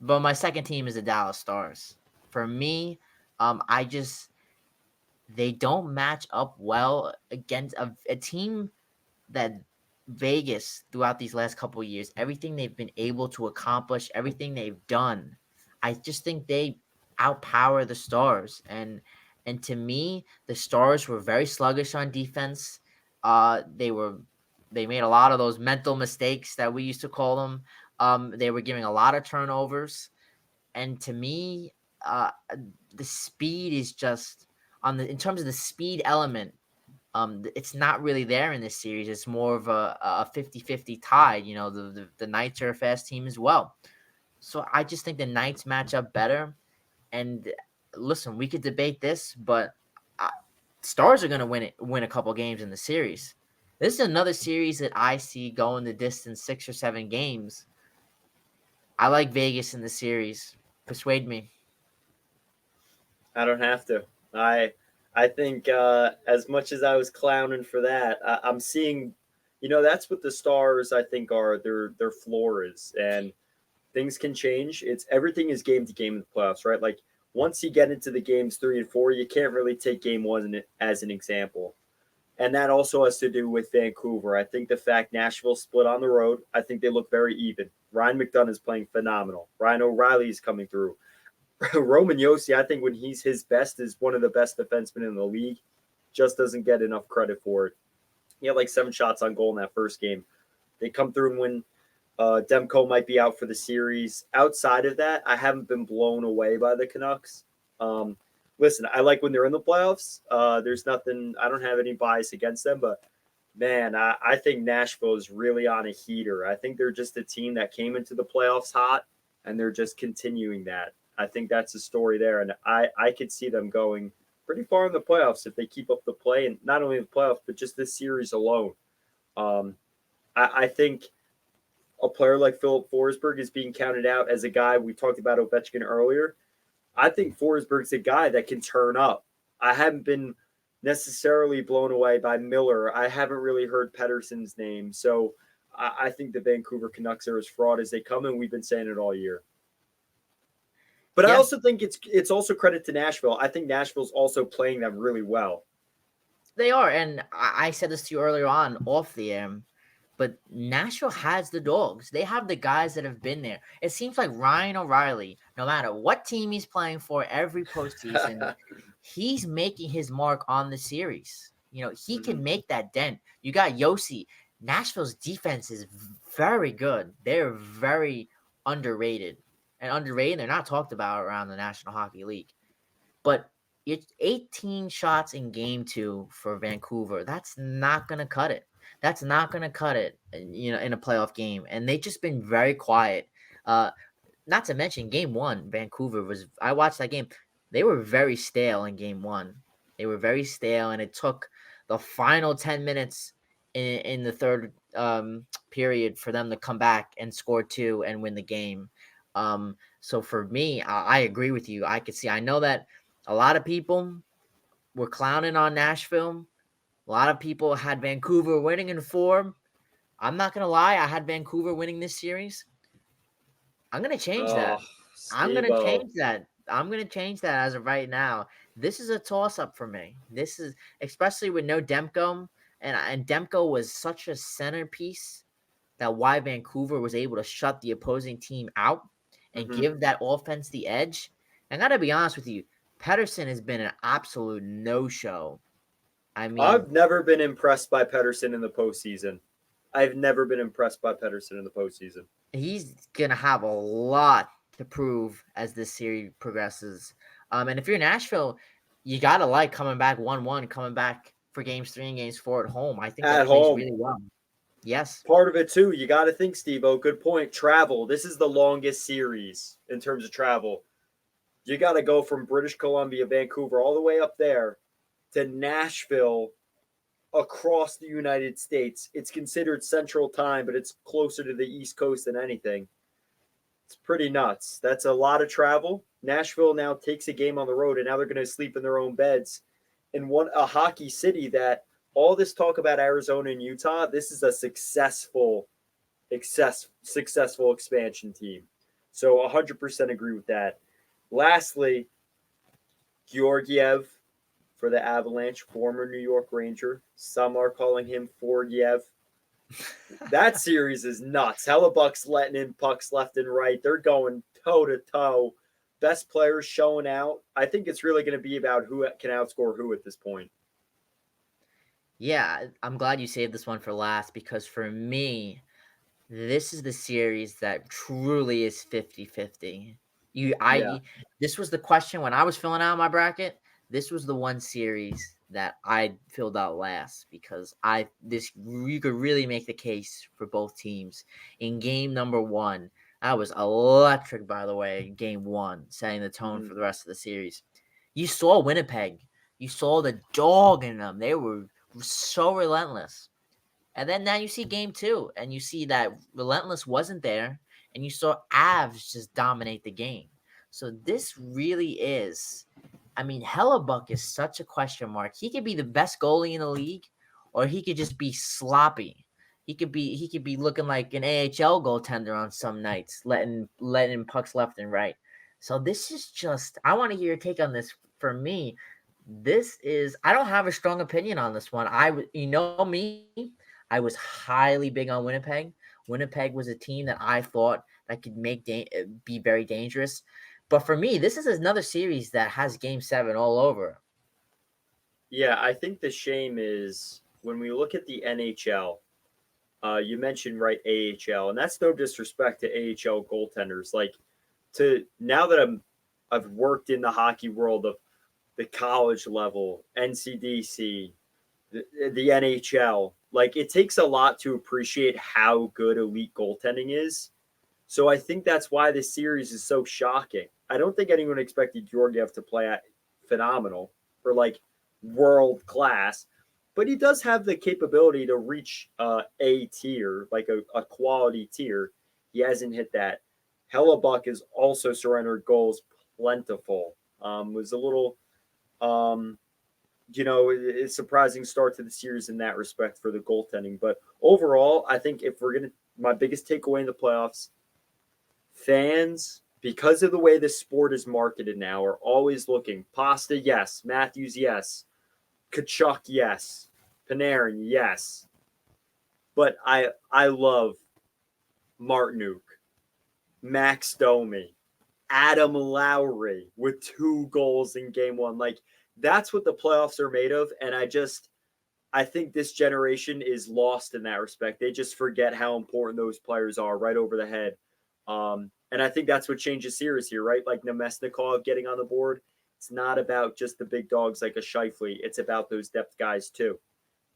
But my second team is the Dallas Stars. For me, I just they don't match up well against a team that Vegas throughout these last couple of years, everything they've been able to accomplish, everything they've done, I just think they outpower the Stars. And to me, the Stars were very sluggish on defense. They made a lot of those mental mistakes that we used to call them. They were giving a lot of turnovers, and to me, the speed is just in terms of the speed element. It's not really there in this series. It's more of a 50-50 tie. The Knights are a fast team as well. So I just think the Knights match up better. And listen, we could debate this, but uh, Stars are going to win a couple games in the series. This is another series that I see going the distance 6 or 7 games. I like Vegas in the series. Persuade me.
I don't have to. I think as much as I was clowning for that, I'm seeing, that's what the Stars I think are their floor is, and things can change. It's everything is game to game in the playoffs, right? Like once you get into the games 3 and 4, you can't really take game 1 as an example. And that also has to do with Vancouver. I think the fact Nashville split on the road, I think they look very even. Ryan McDonough is playing phenomenal. Ryan O'Reilly is coming through. Roman Yossi, I think when he's his best, is one of the best defensemen in the league. Just doesn't get enough credit for it. He had like 7 shots on goal in that first game. They come through and win. Demko might be out for the series. Outside of that, I haven't been blown away by the Canucks. Listen, I like when they're in the playoffs. There's nothing, I don't have any bias against them, but man, I think Nashville is really on a heater. I think they're just a team that came into the playoffs hot, and they're just continuing that. I think that's the story there, and I could see them going pretty far in the playoffs if they keep up the play, and not only the playoffs, but just this series alone. I think a player like Philip Forsberg is being counted out as a guy. We talked about Ovechkin earlier. I think Forsberg's a guy that can turn up. I haven't been necessarily blown away by Miller. I haven't really heard Pettersson's name. So I think the Vancouver Canucks are as fraud as they come, and we've been saying it all year. But I also think it's also credit to Nashville. I think Nashville's also playing them really well.
They are, and I said this to you earlier on off the air, but Nashville has the dogs. They have the guys that have been there. It seems like Ryan O'Reilly, no matter what team he's playing for every postseason, he's making his mark on the series. He can make that dent. You got Yossi. Nashville's defense is very good. They're very underrated. And underrated, they're not talked about around the National Hockey League. But it's 18 shots in game 2 for Vancouver. That's not going to cut it. That's not going to cut it, in a playoff game. And they've just been very quiet. Not to mention game 1, Vancouver I watched that game. They were very stale in game 1. They were very stale, and it took the final 10 minutes in the third period for them to come back and score 2 and win the game. So for me, I agree with you. I know that a lot of people were clowning on Nashville. A lot of people had Vancouver winning in 4. I'm not going to lie. I had Vancouver winning this series. I'm going to change that. I'm going to change that. I'm going to change that as of right now. This is a toss-up for me. This is, especially with no Demko, and Demko was such a centerpiece that why Vancouver was able to shut the opposing team out and give that offense the edge. And I got to be honest with you, Pettersson has been an absolute no-show. I mean,
I've never been impressed by Pettersson in the postseason. I've never been impressed by Pettersson in the postseason.
He's going to have a lot to prove as this series progresses. And if you're Nashville, you got to like coming back 1-1, coming back for games 3 and games 4 at home. I think that plays really well. Yes.
Part of it, too, you got to think, Steve-O, good point. Travel. This is the longest series in terms of travel. You got to go from British Columbia, Vancouver, all the way up there to Nashville across the United States. It's considered Central Time, but it's closer to the East Coast than anything. It's pretty nuts. That's a lot of travel. Nashville now takes a game on the road, and now they're going to sleep in their own beds in a hockey city that all this talk about Arizona and Utah, this is a successful expansion team. So 100% agree with that. Lastly, Georgiev for the Avalanche, former New York Ranger. Some are calling him Forgiev. That series is nuts. Hellebuck's letting in pucks left and right. They're going toe to toe. Best players showing out. I think it's really going to be about who can outscore who at this point.
Yeah, I'm glad you saved this one for last because for me, this is the series that truly is 50-50.
Yeah.
This was the question when I was filling out my bracket. This was the one series that I filled out last because you could really make the case for both teams. In game number 1, I was electric, by the way, game 1, setting the tone for the rest of the series. You saw Winnipeg. You saw the dog in them. They were so relentless. And then now you see game 2, and you see that relentless wasn't there, and you saw Avs just dominate the game. So this really is, I mean, Hellebuck is such a question mark. He could be the best goalie in the league, or he could just be sloppy. He could be looking like an AHL goaltender on some nights, letting pucks left and right. So this is just, I want to hear your take on this. For me, this is, I don't have a strong opinion on this one. You know me, I was highly big on Winnipeg. Winnipeg was a team that I thought that could be very dangerous. But for me, this is another series that has game 7 all over.
Yeah, I think the shame is when we look at the NHL, you mentioned right AHL, and that's no disrespect to AHL goaltenders. Like now that I've worked in the hockey world of the college level, NCDC, the NHL, like it takes a lot to appreciate how good elite goaltending is. So I think that's why this series is so shocking. I don't think anyone expected Georgiev to play at phenomenal or like world class, but he does have the capability to reach a tier, like a quality tier. He hasn't hit that. Hellebuck is also surrendered goals plentiful. Was a little, a surprising start to the series in that respect for the goaltending. But overall, I think if we're my biggest takeaway in the playoffs, fans, because of the way this sport is marketed now, are always looking. Pasta, yes. Matthews, yes. Kachuk, yes. Panarin, yes. But I love Martinuk, Max Domi, Adam Lowry with 2 goals in game 1. Like, that's what the playoffs are made of. And I think this generation is lost in that respect. They just forget how important those players are right over the head. And I think that's what changes series here, right? Like Nemesnikov getting on the board. It's not about just the big dogs like a Scheifele. It's about those depth guys too.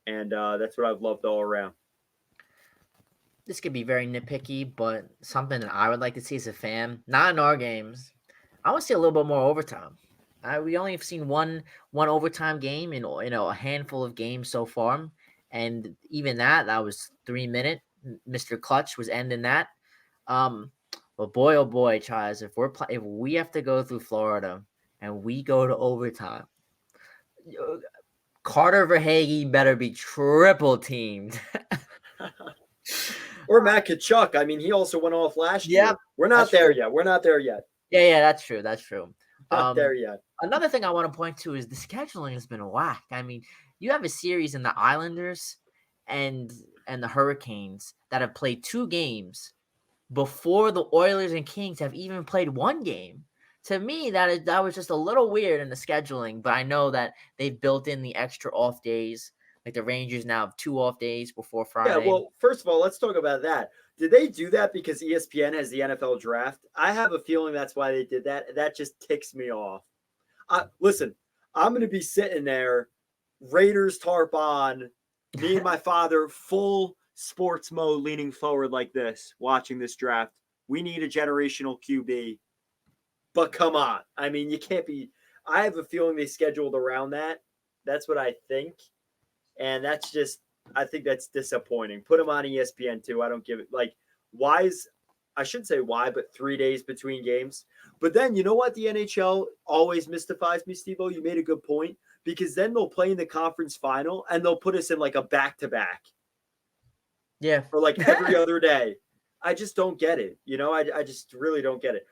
And that's what I've loved all around.
This could be very nitpicky, but something that I would like to see as a fan, not in our games. I want to see a little bit more overtime. We only have seen one overtime game in a handful of games so far, and even that was 3 minute. Mr. Clutch was ending that. But boy, oh boy, Chaz, if we have to go through Florida and we go to overtime, Carter Verhaeghe better be triple teamed.
Or Matt Kachuk. I mean, he also went off last year. We're not there yet. We're not there yet.
Yeah, that's true. That's true.
Not there yet.
Another thing I want to point to is the scheduling has been whack. I mean, you have a series in the Islanders and the Hurricanes that have played 2 games before the Oilers and Kings have even played 1 game. To me, that was just a little weird in the scheduling, but I know that they've built in the extra off days. Like the Rangers now have 2 off days before Friday.
Yeah, well, first of all, let's talk about that. Did they do that because ESPN has the NFL draft? I have a feeling that's why they did that. That just ticks me off. Listen, I'm going to be sitting there, Raiders tarp on, me and my father, full sports mode, leaning forward like this, watching this draft. We need a generational QB. But come on. I mean, you can't be. I have a feeling they scheduled around that. That's what I think. And that's just, I think that's disappointing. Put them on ESPN too. I don't give it. Like, I shouldn't say why, but 3 days between games. But then, you know what? The NHL always mystifies me, Steve-O. You made a good point. Because then they'll play in the conference final and they'll put us in like a back-to-back.
Yeah.
For like every other day. I just don't get it. You know, I just really don't get it.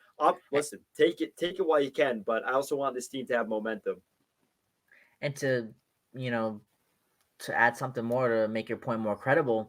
Listen, take it while you can, but I also want this team to have momentum.
And to add something more to make your point more credible,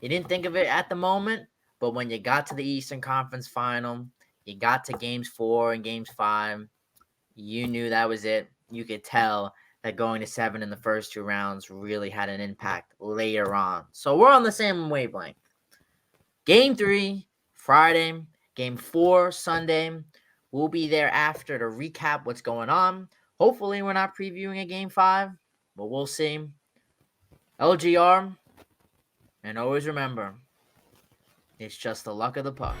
You didn't think of it at the moment, but when you got to the Eastern Conference Final, you got to games 4 and games 5, you knew that was it. You could tell that going to 7 in the first 2 rounds really had an impact later on. So we're on the same wavelength. Game 3, Friday. Game 4, Sunday. We'll be there after to recap what's going on. Hopefully, we're not previewing a Game 5, but we'll see. LGR, and always remember, it's just the luck of the puck.